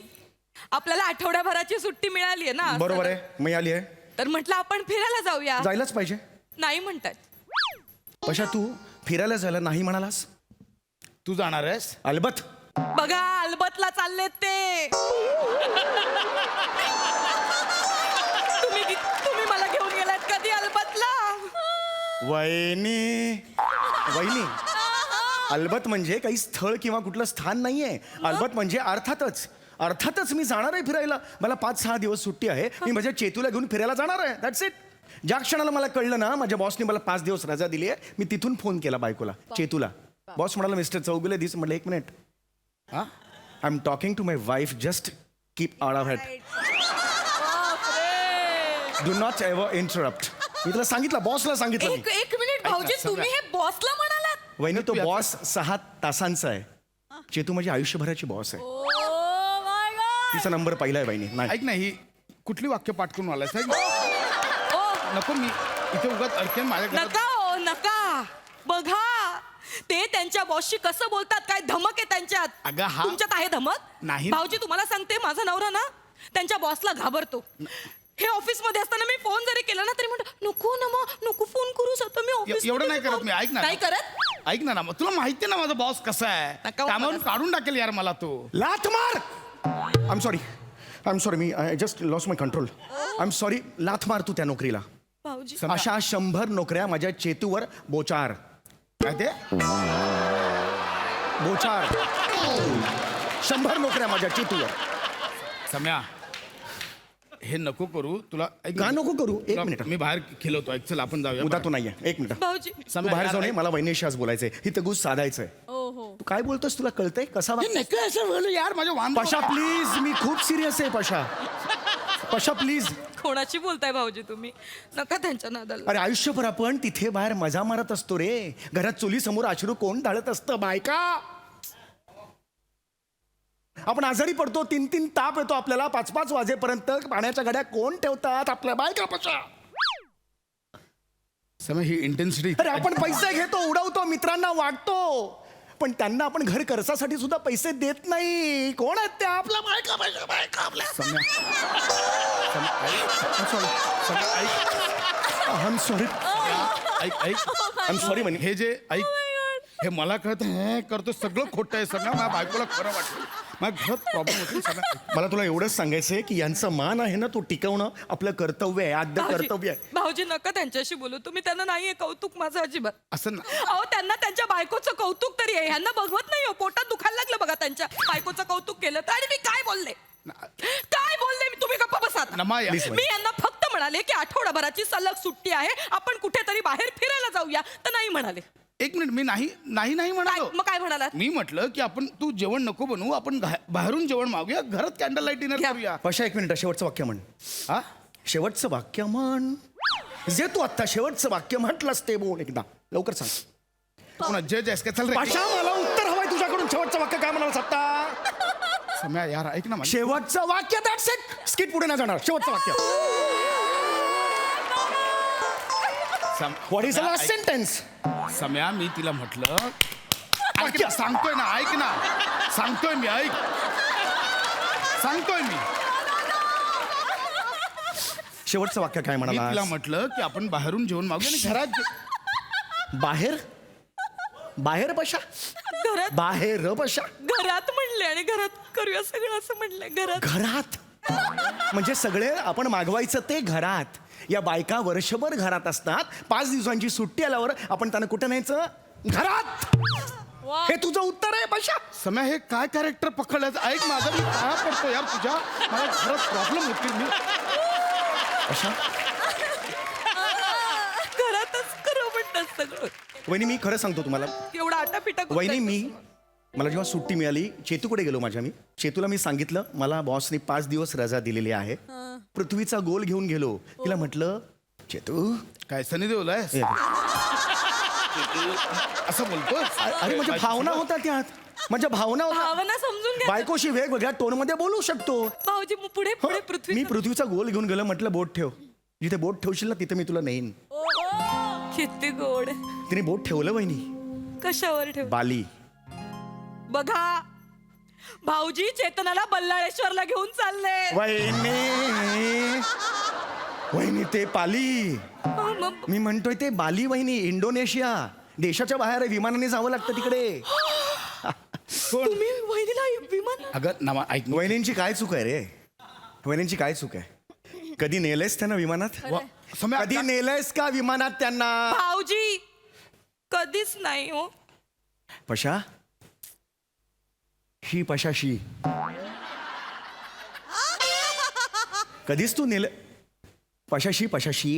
Speaker 6: आपल्याला आठवड्याभराची सुट्टी मिळाली आहे ना.
Speaker 12: बरोबर आहे, मिळाली आहे.
Speaker 6: तर म्हटलं आपण फिरायला जाऊया.
Speaker 12: जायलाच पाहिजे.
Speaker 6: नाही म्हणतात.
Speaker 12: पशा, तू फिरायला जायला नाही म्हणालास?
Speaker 11: तू जाणार आहेस?
Speaker 12: अलबत.
Speaker 6: बघा, अल्बतला चाललेत ते. तुम्ही मला घेऊन गेलात कधी अल्बतला?
Speaker 12: वहिनी अलबत म्हणजे काही स्थळ किंवा कुठलं स्थान नाहीये. अलबत म्हणजे अर्थातच मी जाणार आहे फिरायला. मला 5-6 दिवस सुट्टी आहे. मी माझ्या चेतूला घेऊन फिरायला जाणार आहे. That's it. ज्या क्षणाला मला कळलं ना माझ्या बॉसने मला 5 दिवस रजा दिली आहे, मी तिथून फोन केला बायकोला, चेतूला. बॉस म्हणाला, मिस्टर चौगुले दिस. म्हटलं 1 minute. I am talking to my wife. Just keep out of it. Do not ever interrupt. मी तुला सांगितलं, बॉसला सांगितलं मी.
Speaker 6: एक मिनिट भाऊजी, तुम्ही हे बॉसला म्हणालात?
Speaker 12: वहिनी, तो बॉस 6 तासांचा आहे. चेतू माझी आयुष्यभराची बॉस आहे. तिचा नंबर पहिला आहे वहिनी. नाही
Speaker 11: ऐक ना, ही कुठली वाक्य पाठ करून आलायस? नको, मी इथे उगाच अडकेन माझ्या घरात.
Speaker 6: नका हो, नका. बघा, ते त्यांच्या बॉसशी कसं बोलतात, काय धमक आहे त्यांच्यात.
Speaker 11: अगं, हा
Speaker 6: तुमच्यात आहे धमक?
Speaker 11: नाही.
Speaker 6: भाऊजी, तुम्हाला सांगते, माझा नवरा ना त्यांच्या बॉसला घाबरतो. हे ऑफिस मध्ये असताना मी फोन जरी केला ना तरी म्हणतो, नको ना मग, नको फोन करू शकतो मी ऑफिस.
Speaker 11: एवढं नाही करत मी. ऐक ना.
Speaker 6: नाही करत?
Speaker 11: ऐक ना, तुला माहिती ना माझा बॉस कसा आहे.
Speaker 6: नका
Speaker 11: कामावरून
Speaker 6: मला.
Speaker 11: काढून टाकेल यार मला तो.
Speaker 12: लाथ मार. I am sorry me I just lost my control. I am sorry. लाथ मार तू त्या नोकरीला.
Speaker 6: भाऊजी,
Speaker 12: अशा 100 नोकऱ्या माझ्या चेतूवर बोचार.
Speaker 11: काय ते?
Speaker 12: बोचार. 100 नोकऱ्या माझ्या चेतूवर.
Speaker 11: सम्या, हे नको करू. तुला ऐक
Speaker 12: का
Speaker 11: ना,
Speaker 12: नको करू? एक
Speaker 11: तुला-
Speaker 12: मिनिट.
Speaker 11: मी बाहेर खेळवतो. ऐक, चल आपण जाऊया.
Speaker 12: उद्या तू नाहीये. 1 मिनिट.
Speaker 6: भाऊजी,
Speaker 12: तू बाहेर जाऊन ये. मला वहिनीशी आज बोलायचंय. ही तगूज साधायचंय. तू काय बोलतोस? तुला कळतंय कसा
Speaker 11: हे नको असं बोलू यार, माझ्या वाहन.
Speaker 12: पशा प्लीज. मी खूप सिरियस आहे पशा प्लीज.
Speaker 6: कोणाशी बोलताय भाऊजी तुम्ही? नका त्यांच्या नादाला.
Speaker 12: अरे आयुष्यभर आपण तिथे बाहेर मजा मारत असतो रे. घरात चुलीसमोर अश्रू कोण ढाळत असतं? बायका. आपण आजारी पडतो, 3-3 ताप येतो आपल्याला, 5-5 वाजेपर्यंत पाण्याच्या गाड्या कोण ठेवतात? आपल्या बायका. पशा,
Speaker 11: सम्या, ही इंटेन्सिटी.
Speaker 12: अरे आपण पैसे घेतो, उडवतो, मित्रांना वाटतो, पण त्यांना आपण घर खर्चासाठी सुद्धा पैसे देत नाही. कोण आहेत त्या? आपल्या बायका. बायका आपल्या. I am sorry. I am sorry म्हणे.
Speaker 11: हे जे ऐक, हे मला कळतं, हे करतो सगळं खोटं आहे. सगळं माझ्या बायकोला खरं वाटतं. माझ्या घरात प्रॉब्लेम होतो सगळं.
Speaker 12: मला तुला एवढंच सांगायचंय की यांचा मान आहे ना, तो टिकवणं आपलं कर्तव्य आहे. आद्य कर्तव्य आहे.
Speaker 6: भाऊजी, नका त्यांच्याशी बोलू तुम्ही. त्यांना नाहीये कौतुक माझं अजिबात.
Speaker 11: असं ना.
Speaker 6: अहो, त्यांना त्यांच्या बायकोचं कौतुक तरी आहे. ह्यांना बघवत नाही हो. पोटात दुखायला लागलं बघा त्यांच्या बायकोचं कौतुक केलं तर. आणि मी काय बोलले? तुम्ही गप्पा बसा आता.
Speaker 11: नमा, या.
Speaker 6: मी यांना फक्त म्हणाले की आठवडाभराची सलग सुट्टी आहे, आपण कुठेतरी बाहेर फिरायला जाऊया, तर नाही म्हणाले.
Speaker 11: एक मिनिट, मी नाही नाही नाही म्हणालो.
Speaker 6: मग काय म्हणालात?
Speaker 11: मी म्हटलं की आपण तू जेवण नको बनवू, आपण बाहेरून जेवण मागूया, घरात कॅन्डल लाईट डिनर करूया.
Speaker 12: पशा एक मिनिट, शेवटचं वाक्य म्हण.
Speaker 11: हा
Speaker 12: शेवटचं वाक्य म्हण. जे तू आत्ता शेवटचं वाक्य म्हटलंस ते बोल एकदा लवकर सांग.
Speaker 11: पुन्हा जज आहेस का? चल रे.
Speaker 12: पशा मला उत्तर हवंय तुझ्याकडून. शेवटचं वाक्य काय म्हणाल आत्ता?
Speaker 11: सम्या यार ऐक ना माझं.
Speaker 12: शेवटचं वाक्य, दॅट्स इट. स्किट पुढे नाही जाणार. शेवटचं वाक्य. What is the last sentence?
Speaker 11: Samya मी तिला म्हटलं ऐक ना, सांगतोय ना, ऐक ना, सांगतोय मी, ऐक, सांगतोय मी.
Speaker 12: शेवटचं वाक्य काय
Speaker 11: मी तिला
Speaker 12: म्हणाला?
Speaker 11: म्हटलं की आपण बाहेरून जेवण मागूया आणि
Speaker 12: बाहेर? बाहेर पशा?
Speaker 6: घरात
Speaker 12: बाहेर पशा?
Speaker 6: घरात म्हणले आणि घरात करूया सगळं असं म्हणलंय. घरात
Speaker 12: घरात म्हणजे सगळे आपण मागवायचं ते घरात. या बायका वर्षभर घरात असतात, 5 दिवसांची सुट्टी आल्यावर आपण त्यांना कुठे न्यायचं? घरात. हे तुझं उत्तर आहे पशा?
Speaker 11: सम्या हे काय कॅरेक्टर पकडलं? ऐक माझं, मी काय पडतो यार तुझ्या, मला खरंच प्रॉब्लेम होतील. मी
Speaker 12: पशा
Speaker 6: घरातच करू म्हणतात सगळं.
Speaker 12: वहिनी मी खरं सांगतो तुम्हाला,
Speaker 6: एवढा आटापिटा करून
Speaker 12: वहिनी
Speaker 6: काय
Speaker 12: मी मला जेव्हा सुट्टी मिळाली, चेतूकडे गेलो माझ्या. मी चेतूला मी सांगितलं मला बॉसने 5 दिवस रजा दिलेली आहे. पृथ्वीचा गोल घेऊन गेलो. तिला म्हटलं चेतू
Speaker 11: काय सनी देवलाय असं बोलतो?
Speaker 12: अरे माझ्या भावना होत्या त्यात. माझ्या भावना होत्या.
Speaker 6: भावना समजून घ्या.
Speaker 12: बायकोशी वेगवेगळ्या टोन मध्ये बोलू शकतो.
Speaker 6: भाऊजी मग पुढे पुढे पृथ्वी.
Speaker 12: मी पृथ्वीचा गोल घेऊन गेलो. म्हटलं बोट ठेव, जिथे बोट ठेवशील ना तिथे मी तुला नेईन.
Speaker 6: किती गोड.
Speaker 12: तिने बोट ठेवलं वहिनी.
Speaker 6: कशावर ठेव?
Speaker 12: बाली.
Speaker 6: बघा भाऊजी चेतनाला बल्लाळेश्वरला घेऊन चालले.
Speaker 12: वहिनी वहिनी ते पाली.
Speaker 6: मग
Speaker 12: मी म्हणतोय ते बाली वहिनी. इंडोनेशिया देशाच्या बाहेर आहे. विमानाने जावं लागतं तिकडे.
Speaker 6: तुम्ही वहिनीला विमान.
Speaker 11: अगं नमा ऐक,
Speaker 12: वहिनींची काय चूक आहे रे? वहिनींची काय चूक आहे? कधी नेलंयस त्यांना विमानात?
Speaker 11: सम्या
Speaker 12: कधी नेलंयस का विमानात त्यांना?
Speaker 6: भाऊजी कधीच नाही हो.
Speaker 12: पशा ही पशाशी कधीच तू नेलं? पशाशी पशाशी.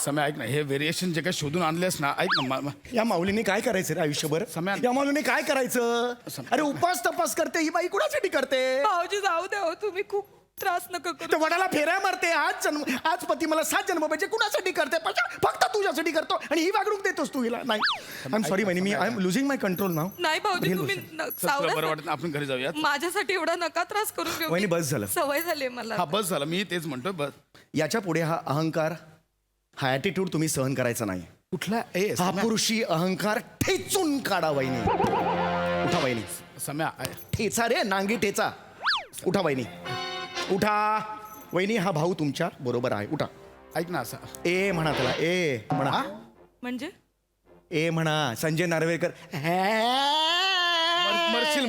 Speaker 11: सम्या ऐक ना, हे व्हेरिएशन जे काय शोधून आणलेस ना, ऐक ना
Speaker 12: या माऊलीने काय करायचं रे आयुष्यभर?
Speaker 11: सम्या-
Speaker 12: या माऊलीने काय करायचं? अरे उपास तपास करते ही बाई, कुणासाठी करते?
Speaker 6: भाऊजी जाऊ द्या हो, तुम्ही खूप त्रास नका
Speaker 12: ते
Speaker 6: करू.
Speaker 12: वडाला फेऱ्या मारते. आज पती मला 7 जन्म पाहिजे. कुणासाठी करते? पशा फक्त तुझ्यासाठी करतो. आणि ही वागणूक देतोस तू हिला. नाही, आय एम सॉरी वहिनी, I am losing my control now.
Speaker 6: नाही भाऊजी तुम्ही
Speaker 11: तुला बरं
Speaker 6: सावरा.
Speaker 11: वाटत आपण घरी जाऊया.
Speaker 6: माझ्यासाठी एवढा नका त्रास करून घेऊ.
Speaker 12: वहिनी, बस झालं.
Speaker 6: सवय झाली मला.
Speaker 11: हा बस झालं, मी तेच म्हणतोय. बस
Speaker 12: याच्या पुढे हा अहंकार, हा ॲटिट्यूड तुम्ही सहन करायचा नाही.
Speaker 11: कुठला
Speaker 12: हा पुरुषी अहंकार ठेचून काढा वहिनी. उठा वहिनी.
Speaker 11: सम्या
Speaker 12: ठेचा रे, नांगी ठेचा. उठा वहिनी, उठा वहिनी. हा भाऊ तुमच्या बरोबर आहे. उठा.
Speaker 11: ऐक ना, असं
Speaker 12: ए म्हणा त्याला. ए म्हणा.
Speaker 6: म्हणजे
Speaker 12: ए म्हणा. संजय नार्वेकर
Speaker 11: मरशील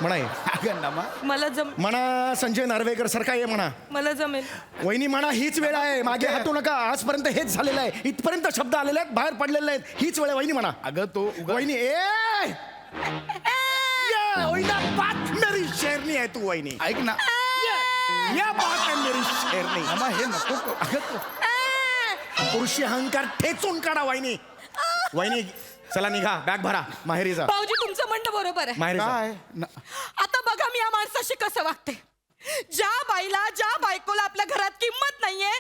Speaker 12: म्हणा.
Speaker 11: अगं नमा,
Speaker 6: मला
Speaker 12: म्हणा संजय नार्वेकर सारखा ये म्हणा.
Speaker 6: मला जमेल.
Speaker 12: वहिनी म्हणा हीच वेळ आहे. मागे हटू नका. आजपर्यंत हेच झालेलं आहे. इथपर्यंत शब्द आलेले आहेत, बाहेर पडलेले आहेत. हीच वेळ आहे वहिनी म्हणा.
Speaker 11: अगं तो
Speaker 12: वहिनी मेरी शेरनी आहे तू वहिनी.
Speaker 11: ऐक ना,
Speaker 12: या बात आहे मेरी शेरनी.
Speaker 11: नमा हे नको. अगं
Speaker 12: पुरुषी अहंकार ठेचून काढा वहिनी. वहिनी चला निघा, बॅग भरा, माहेरी जा.
Speaker 6: भाऊजी तुमचं म्हणणं बरोबर आहे.
Speaker 12: माहेरी जा.
Speaker 11: काय
Speaker 6: आता बघा मी या माणसाशी कसं वागते. ज्या बाईला, ज्या बायकोला आपल्या घरात किंमत नाहीये,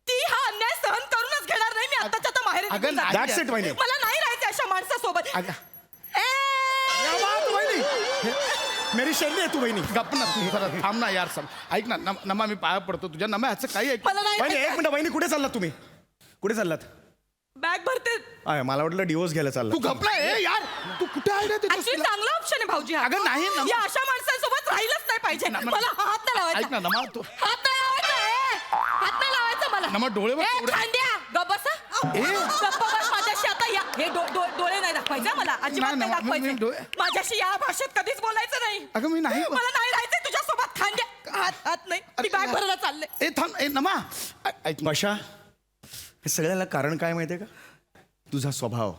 Speaker 6: ती हा अन्याय सहन करूनच घेणार नाही. मी आताच्या आता माहेरी
Speaker 11: अगं,
Speaker 6: निघून जाते.
Speaker 12: That's it, वहिनी.
Speaker 6: मला नाही राहायचं अशा माणसासोबत.
Speaker 12: या बात वहिनी. मेरी शेरनी आहे तू वहिनी.
Speaker 11: गप्प ना तू, जरा थांब ना यार. ऐक ना नमा, मी पाया पडतो तुझ्या. नमा ह्याचं काही ऐक.
Speaker 6: मला नाही
Speaker 12: वहिनी एक मिनिट. वहिनी कुठे चाललात तुम्ही? कुठे चाललात?
Speaker 6: बॅग भरते.
Speaker 12: मला वाटलं डिवोर्स घ्यायला चालला.
Speaker 11: तू गप्पला ए यार, तू कुठे आयडिया देतोस
Speaker 6: ऍक्च्युली
Speaker 11: तिला?
Speaker 6: चांगला ऑप्शन आहे भाऊजी हा.
Speaker 11: अगं नाही ना.
Speaker 6: या अशा माणसांसोबत राहिलंच नाही पाहिजे. मला हात नाही लावायचा.
Speaker 11: ऐक ना नमा, तू
Speaker 6: हात नाही लावायचा. हात नाही लावायचा मला.
Speaker 11: नमा डोळे बघ
Speaker 6: ए,
Speaker 11: एवढे.
Speaker 6: खांद्या, गप्प बसा. गप्प बस माझ्याशी आता. या हे डोळे नाही दाखवायचे मला. अजिबात नाही
Speaker 11: नाही, मी डोळे-
Speaker 6: दाखवायचे. माझ्याशी या भाषेत कधीच बोलायचं नाही.
Speaker 11: अगं मी नाही.
Speaker 6: मला नाही राहायचंय तुझ्यासोबत. खांद्या, हात नाही. मी बॅग भरायला चालले.
Speaker 11: ए थांब. ए नमा ऐक.
Speaker 12: बशा, हे सगळ्याला कारण काय माहितीये का? तुझा स्वभाव.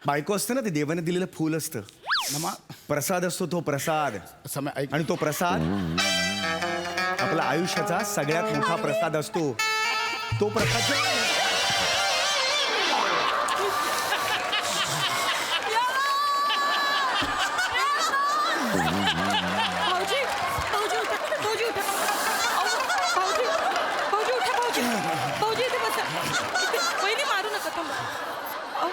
Speaker 12: बायको असते ना, ते देवाने दिलेलं फूल असतं.
Speaker 11: नमा
Speaker 12: प्रसाद असतो तो प्रसाद,
Speaker 11: समय ऐक
Speaker 12: आणि तो प्रसाद आपला आयुष्याचा सगळ्यात मोठा प्रसाद असतो. तो प्रसाद
Speaker 6: भाऊजी भाऊजी उठा भाऊजी उठा भाऊजी भाऊजी उठा भाऊजी भाऊजी इथे बसा वहिनी मारू नका थांबा अहो.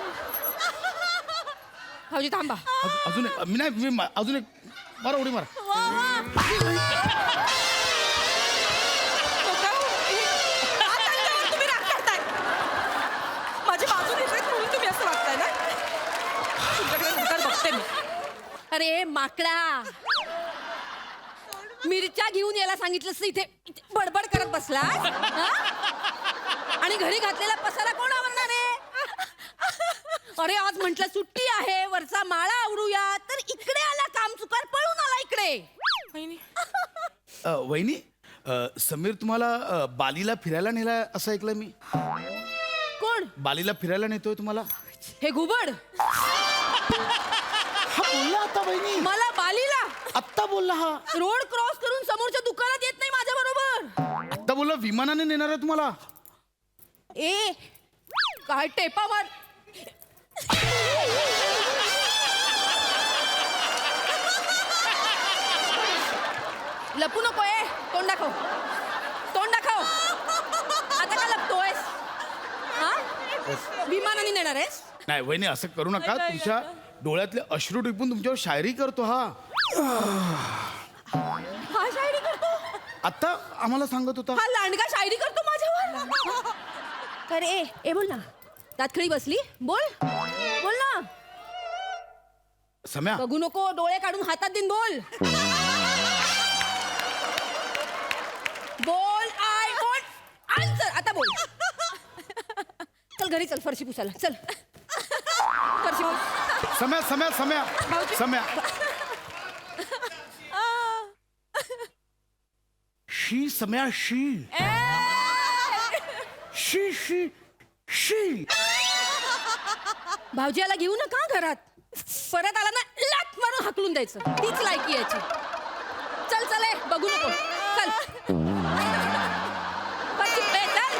Speaker 6: भाऊजी थांबा
Speaker 11: अजून एक मी नाही अजून एक मारा उडी मारा.
Speaker 6: तुम्ही राग करताय माझी बाजू घेताय म्हणून तुम्ही असं वागताय ना तुमच्याकडे नंतर बघते मी.
Speaker 1: अरे माकडा, मिरच्या घेऊन यायला सांगितलं इथे इथे बडबड करत बसला आणि घरी घातलेला पसारा कोण आवरणार आहे? अरे आज म्हंटल सुट्टी आहे, वरचा माळा आवरूया, तर इकडे आला काम चुकार, पळून आला इकडे.
Speaker 6: वहिनी
Speaker 11: वहिनी समीर तुम्हाला बालीला फिरायला नेला असं ऐकलं मी.
Speaker 1: कोण?
Speaker 11: बालीला फिरायला नेतोय तुम्हाला.
Speaker 1: हे घुबड
Speaker 11: हा बोलला आता वहिनी,
Speaker 1: मला बालीला
Speaker 11: आत्ता बोलला हा.
Speaker 1: रोड क्रॉस करून समोरच्या दुकानात येत नाही माझ्या बरोबर.
Speaker 11: आत्ता बोलला विमानाने नेणार आहे तुम्हाला.
Speaker 1: ए काय टेपा मार. लपू नको ए, तोंड दाखव, तोंड दाखव. आता का लपतोयस? हा विमानाने नेणार आहेस?
Speaker 11: नाही वहिनी असं करू नका. तुमच्या डोळ्यातले अश्रू टिपून तुमच्यावर शायरी करतो हा.
Speaker 1: हा शायरी करतो?
Speaker 11: आता आम्हाला सांगत होता.
Speaker 1: हा लांडगा शायरी करतो माझ्यावर. अरे ए बोल ना, तातखळी बसली, बोल बोल ना.
Speaker 11: सम्या
Speaker 1: बघू नको, डोळे काढून हातात देईन, बोल बोल. I want answer. आता बोल. चल घरी चल, फरशी पुसायला चल. फरशी पुस.
Speaker 11: सम्या सम्या सम्या सम्या शी सम्या शी शी शी शी.
Speaker 1: भाऊजी याला घेऊ नका घरात. परत आला ना लात मारून हाकलून द्यायचं. तीच लायकी याची. चल चल ए, बघू नको, चल. फरशी, ए, चल.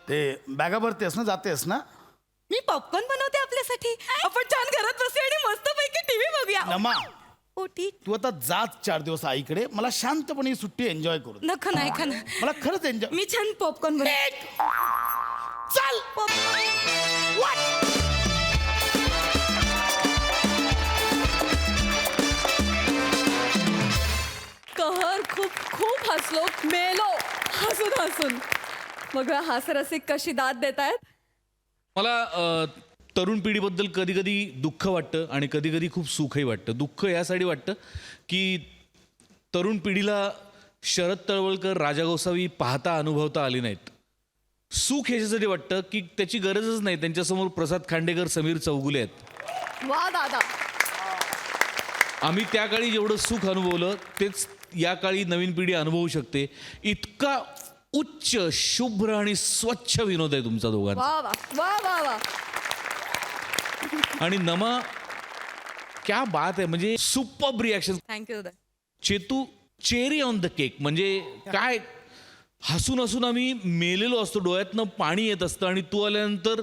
Speaker 11: ते बॅगा भरतेस ना, जातेस ना.
Speaker 6: मी पॉपकॉर्न बनवते आपल्यासाठी. आपण छान घरात बसूया आणि मस्तपैकी टीव्ही बघूया.
Speaker 11: नमा
Speaker 6: ओटी
Speaker 11: तू आता जात 4 दिवस आईकडे. मला शांतपणे ही सुट्टी एन्जॉय करू दे.
Speaker 6: नका नाही खाना.
Speaker 11: मला खरंच एन्जॉय.
Speaker 6: मी छान पॉपकॉर्न बनवते.
Speaker 11: चल
Speaker 1: कहर खूप खूप हसलो, मेलो हसून हसून. मग हास्यरसिक कशी दाद देत आहेत?
Speaker 9: मला तरुण पिढीबद्दल कधी कधी दुःख वाटतं आणि कधी कधी खूप सुखही वाटतं. दुःख यासाठी वाटतं की तरुण पिढीला शरद तळवळकर, राजा गोसावी पाहता अनुभवता आली नाहीत. सुख ह्याच्यासाठी वाटतं की त्याची गरजच नाही, त्यांच्यासमोर प्रसाद खांडेकर, समीर चौगुले आहेत.
Speaker 1: वा दादा.
Speaker 9: आम्ही त्या काळी जेवढं सुख अनुभवलं तेच या काळी नवीन पिढी अनुभवू शकते. इतका उच्च, शुभ्र आणि स्वच्छ विनोद आहे तुमचा दोघांचा.
Speaker 1: वा वा वा वा वा.
Speaker 9: आणि नमा क्या बात आहे, म्हणजे सुपर्ब रिॲक्शन.
Speaker 6: थँक्यू दादा.
Speaker 9: Chetu, cherry on the cake. म्हणजे काय हसून हसून आम्ही मेलेलो असतो, डोळ्यातनं पाणी येत असतं आणि तू आल्यानंतर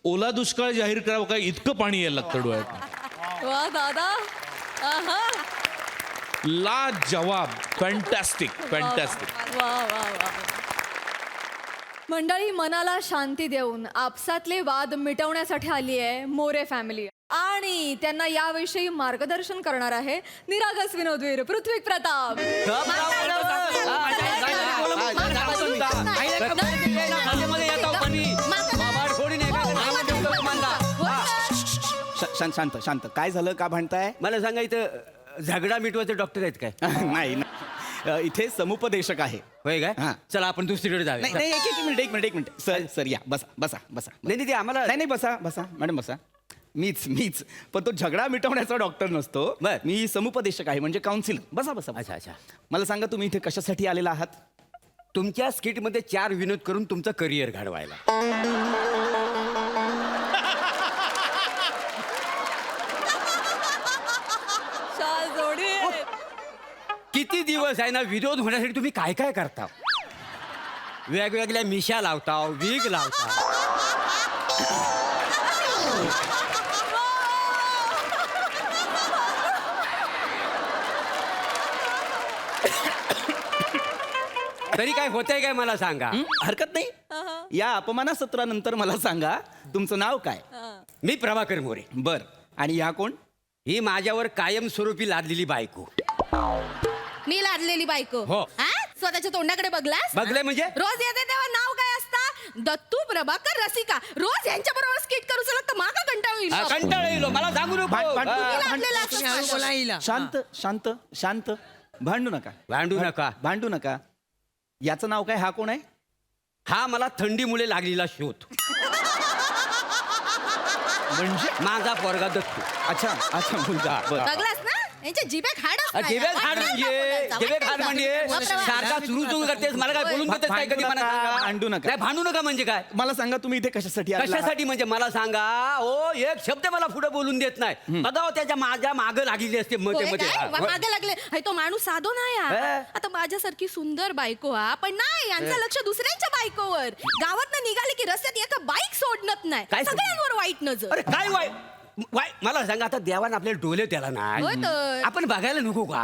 Speaker 9: ओला दुष्काळ जाहीर करावं काय इतकं पाणी यायला लागतं डोळ्यात.
Speaker 1: वा दादा. आहा.
Speaker 9: ला जवाब. Fantastic fantastic.
Speaker 1: वा वा वा. मंडळी, मनाला शांती देऊन आपसातले वाद मिटवण्यासाठी आली आहे मोरे फॅमिली. आणि त्यांना याविषयी मार्गदर्शन करणार आहे निरागस विनोदवीर पृथ्वी प्रताप.
Speaker 7: शांत शांत शांत. काय झालं, का भांडताय?
Speaker 8: मला सांगा, इथं झगडा मिटवायचे डॉक्टर आहेत काय?
Speaker 7: नाही इथे समुपदेशक आहे.
Speaker 13: होय काय
Speaker 7: हा.
Speaker 13: चला आपण दुसरीकडे
Speaker 7: नाही
Speaker 13: जाऊया
Speaker 7: नाही एक मिनिट सर सर या बसा बसा बसा.
Speaker 13: नाही ते आम्हाला
Speaker 7: नाही नाही बसा बसा मॅडम बसा. मीच पण तो झगडा मिटवण्याचा डॉक्टर नसतो.
Speaker 13: बर.
Speaker 7: मी समुपदेशक आहे म्हणजे काउन्सिलर. बसा बसा बसा.
Speaker 13: अच्छा अच्छा
Speaker 7: मला सांगा तुम्ही इथे कशासाठी आलेला आहात?
Speaker 13: तुमच्या स्किटमध्ये 4 विनोद करून तुमचं करिअर घडवायला.
Speaker 1: शाल जोडी
Speaker 13: किती दिवस आहे ना विनोद होण्यासाठी तुम्ही काय काय करता? वेगवेगळ्या मिशा लावता, विग लावता. तरी काय होतंय काय मला सांगा.
Speaker 7: हरकत नाही. या अपमानासत्रानंतर मला सांगा तुमचं नाव काय?
Speaker 13: मी प्रभाकर मोरे.
Speaker 7: बर. आणि या कोण?
Speaker 13: ही माझ्यावर कायमस्वरूपी लादलेली बायको.
Speaker 6: मी लादलेली बायको.
Speaker 13: हो.
Speaker 6: हा? स्वतःच्या तोंडाकडे बघलास?
Speaker 13: बघलंय म्हणजे?
Speaker 6: रोज येते तेव्हा नाव काय असतं? दत्तू, प्रभाकर, रसिका. रोज यांच्या बरोबर स्किट करू चला तर मागा कंटाळू येईल.
Speaker 13: कंटाळा येईल मला सांगू नको.
Speaker 6: मी लादलेला असतो
Speaker 8: तुम्ही हळू
Speaker 6: माझ्या.
Speaker 8: बोला हिला.
Speaker 7: शांत शांत शांत. भांडू नका.
Speaker 13: भांडू नका.
Speaker 7: भांडू नका. याचं नाव काय? हा कोण आहे?
Speaker 13: हा मला थंडीमुळे लागलेला शोध.
Speaker 7: म्हणजे
Speaker 13: माझा पोरगा दत्तू.
Speaker 7: अच्छा अच्छा मुलगा. बरं.
Speaker 6: बघलास ना यांच्या जिभे खाड
Speaker 13: जिभे खाड म्हणजे सारखा सुरू करतेस मला काय बोलून देतेस काय कधी मला सांगा.
Speaker 7: भांडू नका.
Speaker 13: नाही भांडू नका म्हणजे काय?
Speaker 7: मला सांगा तुम्ही इथे कशासाठी आला आहात?
Speaker 13: कशासाठी म्हणजे मला सांगा. ओ एक शब्द मला पुढे बोलून देत नाही. बघा त्याच्या माझ्या माग लागलेली असते मध्ये मध्ये.
Speaker 6: मागे लागले हाय तो माणूस साधो नाही हा.
Speaker 13: हे?
Speaker 6: आता माझ्यासारखी सुंदर बायको हा पण नाही यांचं लक्ष दुसऱ्यांच्या बायकोवर. गावात निघाले की रस्त्यात एका बाईक सोडणत नाही.
Speaker 13: काय सोडणं?
Speaker 6: सगळ्यांवर वाईट नजर.
Speaker 13: अरे काय वाय वाय मला सांगा आता देवानं आपल्याला डोले त्याला
Speaker 6: होय
Speaker 13: नाही
Speaker 6: तर.
Speaker 13: आपण बघायला नको का?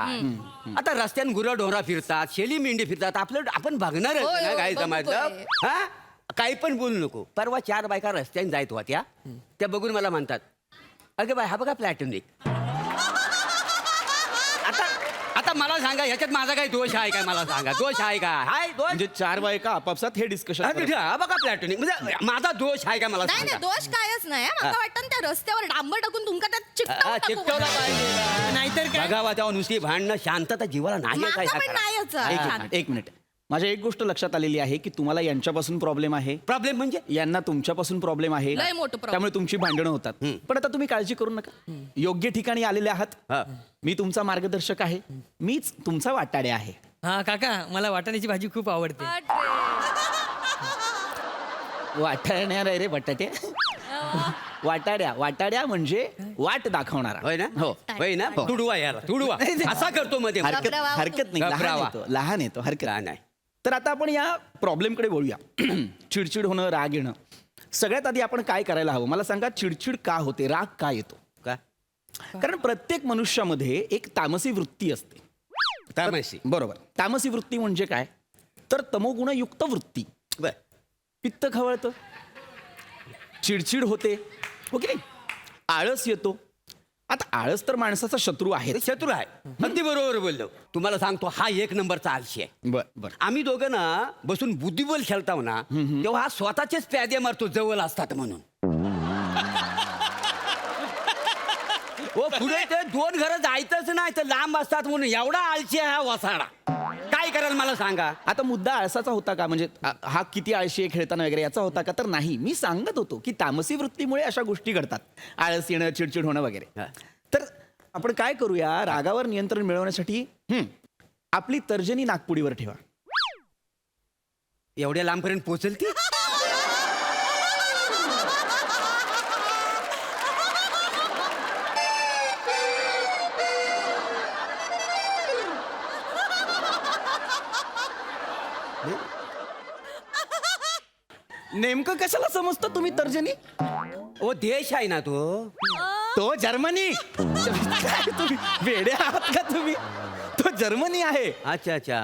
Speaker 13: आता रस्त्यान गुरं डोरा फिरतात, शेली मेंढी फिरतात, आपलं आपण बघणार
Speaker 6: होय,
Speaker 13: ना
Speaker 6: होय,
Speaker 13: काय
Speaker 6: बघू
Speaker 13: समजलं.
Speaker 6: होय.
Speaker 13: हा काही पण बोलू नको. परवा 4 बायका रस्त्याने जायत होत्या त्या बघून मला म्हणतात अगे बाय हा बघा प्लॅटॉनिक. आता आता मला सांगा ह्याच्यात माझा काही दोष आहे काय? मला सांगा दोष आहे का? हाय दोष
Speaker 7: म्हणजे 4 बायका आपापसात हे डिस्कशन.
Speaker 13: हा बघा प्लॅटॉनिक म्हणजे माझा दोष आहे का? मला
Speaker 6: नाही नाही
Speaker 13: सांगा.
Speaker 6: दोष कायच नाही हा. मला वाटतं त्या रस्त्यावर डांबर टाकून तुमका त्यात चिकटवून टाकू.
Speaker 13: चिकटवला पाहिजे.
Speaker 8: नाहीतर काय?
Speaker 13: बघावा तेव्हा नुसती भांडणं शांतता जीवाला नाही
Speaker 6: माझा
Speaker 13: काय
Speaker 6: पण नाहीच आहे.
Speaker 7: एक मिनिट. माझ्या एक गोष्ट लक्षात आलेली आहे की तुम्हाला यांच्यापासून प्रॉब्लेम आहे,
Speaker 13: प्रॉब्लेम म्हणजे
Speaker 7: यांना तुमच्यापासून प्रॉब्लेम आहे,
Speaker 6: लय मोठं problem.
Speaker 7: त्यामुळे तुमची भांडणं होतात. पण आता तुम्ही काळजी करू नका. योग्य ठिकाणी आलेले आहात.
Speaker 13: हा.
Speaker 7: मी तुमचा मार्गदर्शक आहे. मीच तुमचा वाटाडे आहे.
Speaker 8: हा काका मला वाटाण्याची भाजी खूप आवडते.
Speaker 7: वाटाण्या रे बटाटे. वाटाड्या म्हणजे वाट दाखवणारा.
Speaker 13: होय ना
Speaker 7: हो.
Speaker 13: होय ना तुडवा याला तुडवा असा करतो मध्ये
Speaker 7: हरकत नाही.
Speaker 13: घबरावा.
Speaker 7: लहान येतो हरकत
Speaker 13: नाही.
Speaker 7: तर आता आपण या प्रॉब्लेमकडे बोलूया. चिडचिड होणं, राग येणं. सगळ्यात आधी आपण काय करायला हवं मला सांगा. चिडचिड का होते, राग का येतो?
Speaker 13: का?
Speaker 7: कारण प्रत्येक मनुष्यामध्ये एक तामसी वृत्ती असते.
Speaker 13: तामसी.
Speaker 7: बरोबर. तामसी वृत्ती म्हणजे काय? तर तमोगुणयुक्त वृत्ती.
Speaker 13: बर.
Speaker 7: पित्त खवळतं, चिडचिड होते, हो की नाही? आळस येतो. आता आळस तर माणसाचा शत्रू आहे.
Speaker 13: शत्रू आहे. अगदी बरोबर बोललो. तुम्हाला सांगतो हा 1 नंबरचा आळशी आहे.
Speaker 7: बर.
Speaker 13: आम्ही दोघं ना बसून बुद्धिबळ खेळताव ना तेव्हा हा स्वतःचेच प्यादे मारतो जवळ असतात म्हणून. हो पुढे ते 2 घरं जायचंच नाही तर लांब असतात म्हणून एवढा आळशी आहे हा वसाडा. काय कराल मला सांगा.
Speaker 7: आता मुद्दा आळसाचा होता का? म्हणजे हा किती आळशी आहे खेळताना वगैरे याचा होता का? तर नाही. मी सांगत होतो की तामसी वृत्तीमुळे अशा गोष्टी घडतात. आळस येणं, चिडचिड होणं वगैरे. तर आपण काय करूया, रागावर नियंत्रण मिळवण्यासाठी आपली तर्जनी नागपुडीवर ठेवा.
Speaker 13: एवढ्या लांबपर्यंत पोहोचेल ती?
Speaker 7: नेमकं कशाला समजतं तुम्ही तर्जनी?
Speaker 13: ओ देश आहे ना
Speaker 7: तो जर्मनी. तुम्ही वेडे आहात का तुम्ही? तो जर्मनी आहे.
Speaker 13: अच्छा अच्छा.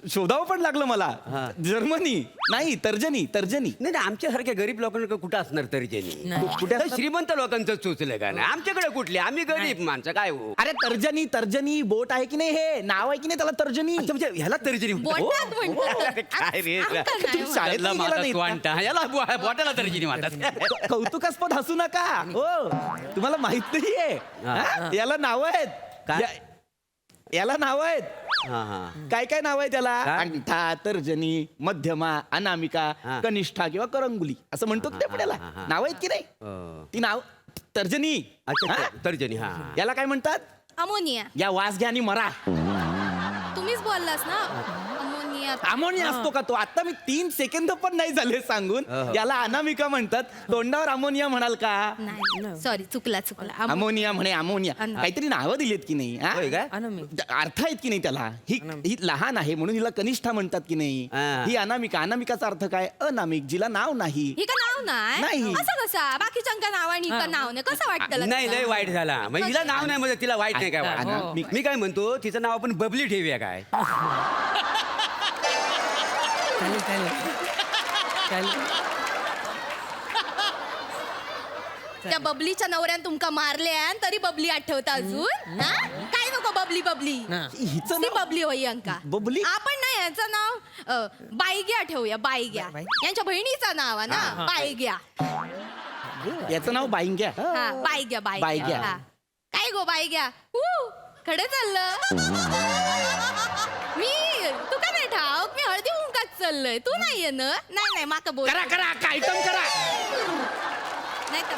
Speaker 7: शोधावं पण लागलं मला. जर्मनी नाही, तर्जनी.
Speaker 13: नाही आमच्यासारख्या गरीब लोकांकडे कुठं असणार तर्जनी?
Speaker 7: कुठे असतात?
Speaker 13: श्रीमंत लोकांचं चोचलं का नाही आमच्याकडे कुठले? आम्ही गरीब माणसं काय हो.
Speaker 7: अरे तर्जनी बोट आहे की नाही? हे नाव आहे की नाही त्याला? तर्जनी.
Speaker 13: अच्छा म्हणजे ह्याला तर्जनी म्हणतात.
Speaker 6: बोटात म्हणतात.
Speaker 13: काय रे
Speaker 7: तुम्ही शाळेत नाही गेला नाहीत का?
Speaker 13: वांटा ह्याला बोटाला तर्जनी म्हणतात.
Speaker 7: कौतुकास्पद हसू नका. हो तुम्हाला माहित नाहीये. याला नाव आहेत. याला नाव आहेत
Speaker 13: हा हा
Speaker 7: काय काय नाव आहे त्याला?
Speaker 13: काय?
Speaker 7: अंगठा, तर्जनी, मध्यमा, अनामिका,
Speaker 13: हा.
Speaker 7: कनिष्ठा किंवा करंगुली असं म्हणतो की त्याला
Speaker 13: हा.
Speaker 7: नाव आहेत की नाही? ती नाव तर्जनी.
Speaker 13: अच्छा
Speaker 7: हा?
Speaker 13: तर्जनी हा
Speaker 7: याला काय म्हणतात?
Speaker 1: अमोनिया.
Speaker 7: या वास घ्या आणि मरा.
Speaker 1: तुम्हीच बोललास ना अमोनिया.
Speaker 7: अमोनिया असतो का तो? आता मी 3 सेकंद पण नाही झाले सांगून. याला अनामिका म्हणतात. तोंडावर अमोनिया म्हणाल का?
Speaker 1: नाही सॉरी चुकला
Speaker 7: अमोनिया म्हणे अमोनिया. काहीतरी नावं दिलीत की नाही? हा?
Speaker 13: होय काय?
Speaker 7: अर्थ आहेत की नाही त्याला? ही लहान आहे म्हणून हिला कनिष्ठा म्हणतात की नाही?
Speaker 13: हा.
Speaker 7: ही अनामिका. अनामिकाचा अर्थ काय? अनामिक, जिला नाव नाही.
Speaker 1: ही का नाव नाही
Speaker 7: नाही.
Speaker 1: असं कसा बाकीच्यांका नाव आणि का नाव नाही कसं वाटतं
Speaker 13: नाही लय वाईट झाला म्हणजे हिला नाव नाही म्हणजे तिला वाईट नाही काय वाटत. मी काय म्हणतो तिचं नाव आपण बबली ठेवूया काय?
Speaker 8: चालेल चालेल चालेल.
Speaker 1: त्या बबलीच्या नवऱ्यान तुमका मारले तरी बबली आठवता अजून हा? काय नको बबली बबली
Speaker 7: हिचं
Speaker 1: ती
Speaker 7: नाव
Speaker 1: बबली होई अंका
Speaker 7: बबली?
Speaker 1: आपण नाही याचं नाव बाईग्या ठेवूया बाईग्या यांच्या बहिणीचं नाव आहे ना बाईग्या.
Speaker 7: याचं नाव बाईंग्या.
Speaker 1: हा बाईग्या
Speaker 7: बाईग्या.
Speaker 1: बाईग्या हा. काय गो बाईग्या खडे चाललं मी तू का नाही ठाऊक मी हळदी कुंकात चाललोय तू नाहीये ना नाही माका बोल
Speaker 7: करा आयटम करा.
Speaker 1: नाही तर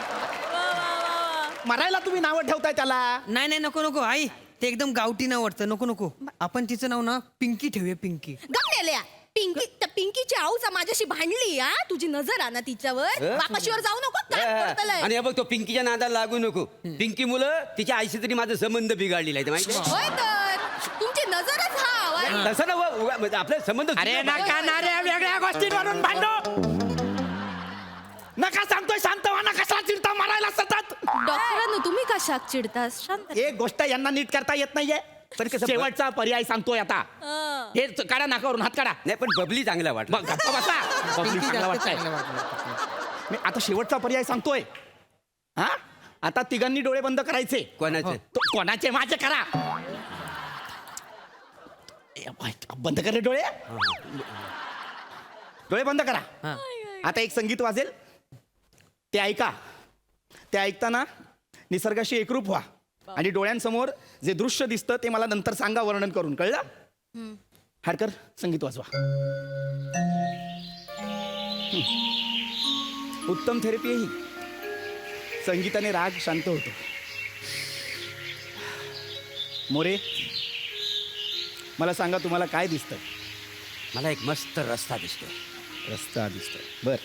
Speaker 7: मरायला तुम्ही नावं ठेवताय त्याला?
Speaker 8: नाही नको आई ते एकदम गावठी नाव वाटतं. नको आपण तिचं नाव ना पिंकी ठेवूया. पिंकी.
Speaker 1: गमलेल्या पिंकी त्या पिंकीची आऊचा माझ्याशी भांडली हा तुझी नजर आहे ना तिच्यावर वापाशीवर जाऊ नको काय करतलंय?
Speaker 13: आणि हे बघ तो पिंकीच्या नादाला लागू नको. पिंकी मुलं तिच्या आईशी तरी माझा संबंध बिघडलेला आहे माहिती आहे?
Speaker 1: होय तर तुमची नजरच हा आवाज.
Speaker 13: तसं ना आपला संबंध
Speaker 7: अरे नका ना रे वेगळ्या गोष्टींवरून भांडो. नका सांगतोय शांत व्हा. कसा चिडता मारायला सतत?
Speaker 1: डॉक्टरांनो तुम्ही कशाक चिडतास शांत
Speaker 7: एक गोष्ट यांना नीट करता येत नाहीये. पण शेवटचा पर्याय सांगतोय आता. हे काढा नाकावरून हात काढा.
Speaker 13: नाही पण बबली चांगला वाटत.
Speaker 7: बघ, गप्प बसा. बबली
Speaker 8: पिंकी
Speaker 7: चांगला
Speaker 8: जास्त
Speaker 7: वाटतंय.
Speaker 8: चांगलं वाटलं.
Speaker 7: मी आता शेवटचा पर्याय सांगतोय. हा आता तिघांनी डोळे बंद करायचे.
Speaker 13: कोणाचे?
Speaker 7: कोणाचे? माझे करा. बंद कर रे डोळे. डोळे बंद करा. आता एक संगीत वाजेल ते ऐका. ते ऐकताना निसर्गाशी एकरूप व्हा आणि डोळ्यांसमोर जे दृश्य दिसतं ते मला नंतर सांगा वर्णन करून. कळलं? हाडकर संगीत वाजवा. उत्तम थेरपी आहे ही. संगीताने राग शांत होतो. मोरे मला सांगा तुम्हाला काय दिसतंय?
Speaker 13: मला एक मस्त रस्ता दिसतोय.
Speaker 7: रस्ता दिसतोय. बर.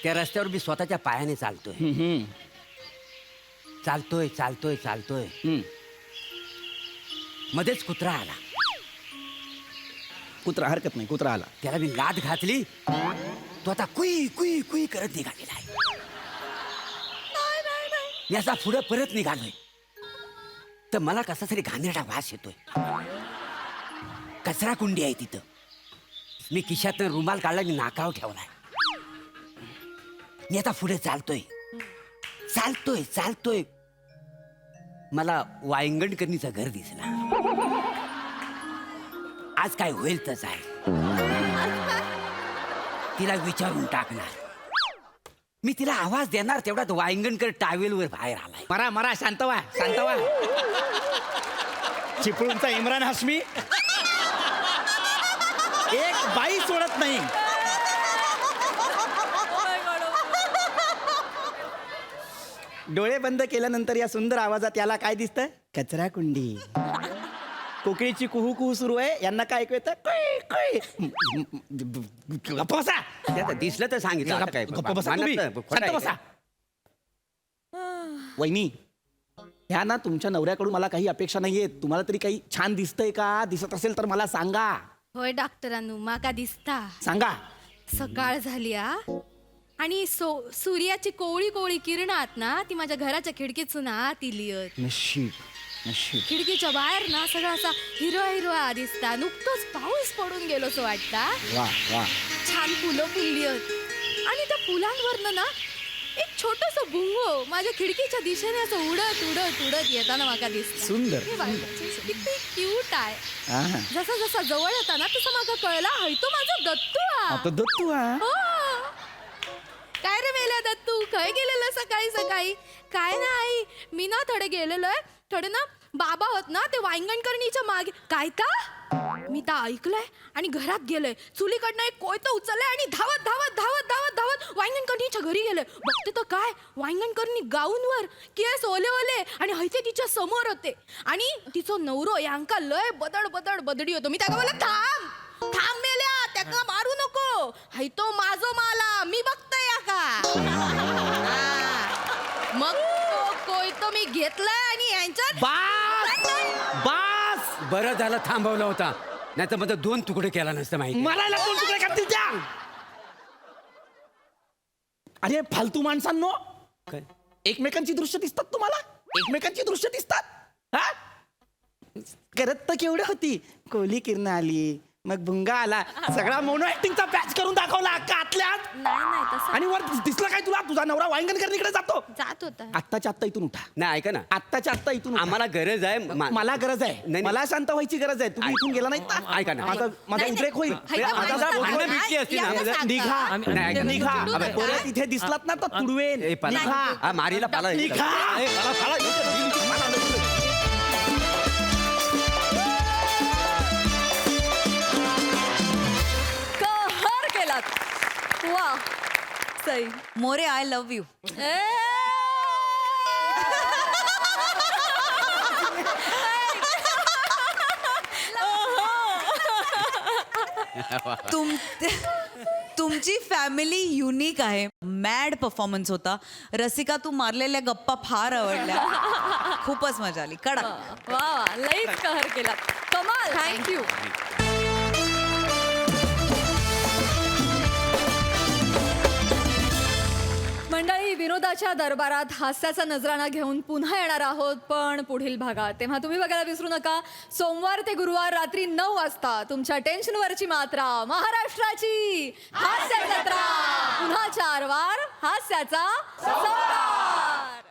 Speaker 13: त्या रस्त्यावर मी स्वतःच्या पायाने चालतोय. चालतोय मध्येच कुत्रा आला.
Speaker 7: कुत्रा हरकत नाही. कुत्रा आला.
Speaker 13: त्याला मी लाद घातली. तो आता कुई कुई कुई करत निघालेला आहे. मी असा पुढे परत निघालोय तर मला कसा तरी घाणेरडा वास येतोय. कचरा कुंडी आहे तिथं. मी खिशातनं रुमाल काढला. मी नाकावर ठेवलाय. मी आता पुढे चालतोय. मला वायंगणकरणीचं घर दिसला. आज काय होईल तसं आहे. तिला विचारून टाकणार. मी तिला आवाज देणार तेवढ्यात वायंगणकर टावेलवर बाहेर आलाय.
Speaker 7: मरा शांत व्हा. चिपळूणचा इम्रान हाशमी एक बाई सोडत नाही. डोळे बंद केल्यानंतर या सुंदर आवाजात याला काय दिसतं? कचरा कुंडी. कोकिळीची कुहू कुहू सुरू आहे. यांना काय ऐकू येतं? गप्प बसा.
Speaker 13: दिसलं तर सांगितलं. आता काय
Speaker 7: गप्प बसा तुम्ही.
Speaker 13: खोटं
Speaker 7: शांत
Speaker 13: आहे.
Speaker 7: बसा. वहिनी ह्या ना तुमच्या नवऱ्याकडून मला काही अपेक्षा नाहीये. तुम्हाला तरी काही छान दिसतंय का? दिसत असेल तर मला सांगा.
Speaker 1: होय डॉक्टरांनो माका दिसता
Speaker 7: सांगा.
Speaker 1: सकाळ झाली आणि सूर्याची कोवळी कोवळी किरणात ना ती माझ्या घराच्या खिडकीतून आत इलियत.
Speaker 7: नशीब.
Speaker 1: खिडकीच्या बाहेर ना सगळा असा हिरवा दिसता. नुकतंच पाऊस पडून गेलो असं वाटता.
Speaker 7: वा.
Speaker 1: छान फुलं फुललीत आणि त्या फुलांवरनं ना एक छोटस बुंगो माझ्या खिडकीच्या दिशेने असं उडत येताना माका दिसत.
Speaker 7: सुंदर.
Speaker 1: किती क्यूट आहे.
Speaker 7: आहा.
Speaker 1: जसा जवळ येता ना तसं माका कळला हय तो माझा दत्तू
Speaker 7: आता दत्तू हा.
Speaker 1: हो. काय रे मेल्या दत्तू खय गेलेलं सकाळी? काय नाही मी ना थोडे गेलेलोय. थोडे ना
Speaker 6: बाबा होत ना ते वांगणकरणीच्या मागे काय का मी तर ऐकलंय आणि घरात गेलोय चुलीकडनं एक कोयतं उचललंय आणि धावत धावत धावत धावत धावत वांगणकरणीच्या घरी गेलोय बघते तर काय वांगणकरणी गाऊनवर केस ओले ओले आणि हैते तिच्या समोर होते आणि तिचं नवरो यांका लय बदड बदड बदडी होतो मी त्याला बोलले थांब थांब मेल्या त्याका मारू नको हाय तो माझो माला मी बघतोय या का मग तो कोयतो मी घेतलाय आणि यांच्यात
Speaker 13: बास बरं झालं थांबवलं होता नाही तर मला 2 तुकडे केला नसतं माहिती
Speaker 7: मरायला 2 तुकडे करतील त्या अरे फालतू माणसांनो
Speaker 13: काय?
Speaker 7: एकमेकांची दृश्य दिसतात तुम्हाला एकमेकांची दृश्य दिसतात हा करत तर केवढी होती कोहली किरण आली मग भुंगा आला सगळा मोनो ऍक्टिंगचा पॅच करून दाखवला आतल्यात
Speaker 6: नाही तसं
Speaker 7: आणि वर दिसलं काय तुला तुझा नवरा वांगणकरणीकडे जातो
Speaker 6: जात होता
Speaker 7: आत्ताच्या आत्ता इथून उठा
Speaker 13: नाही ऐका ना
Speaker 7: आत्ताच्या आत्ता इथून उठा.
Speaker 13: आम्हाला गरज आहे
Speaker 7: मला गरज आहे
Speaker 13: नाही.
Speaker 7: मला शांत व्हायची गरज आहे तुम्ही इथून गेला नाहीत ना
Speaker 13: ऐका ना.
Speaker 7: माझा ब्रेक होईल माझा जरा
Speaker 13: भांडणं
Speaker 7: बोलतोय.
Speaker 13: भेटली असती ना.
Speaker 7: निघा
Speaker 13: नाही, ऐका.
Speaker 7: निघा
Speaker 13: अबे,
Speaker 7: परत इथे दिसलात ना तर तुडवेन
Speaker 13: ए, पाला.
Speaker 7: निघा
Speaker 13: हा, मारीला पाला
Speaker 7: निघा
Speaker 13: ए, पाला,
Speaker 1: कहर केलात वा Sai
Speaker 10: More I love you तुमची फॅमिली युनिक आहे मॅड परफॉर्मन्स होता रसिका तू मारलेल्या गप्पा फार आवडल्या खूपच मजा आली कडक
Speaker 1: वा वा लईच कहर केलात कमाल थँक्यू मंडळी विनोदाच्या दरबारात हास्याचा नजराणा घेऊन पुन्हा येणार आहोत पण पुढील भागात तेव्हा तुम्ही बघायला विसरू नका सोमवार ते गुरुवार रात्री 9 वाजता तुमच्या टेन्शनवरची मात्रा महाराष्ट्राची हास्य जत्रा पुन्हा 4 वार हास्याचा सौदा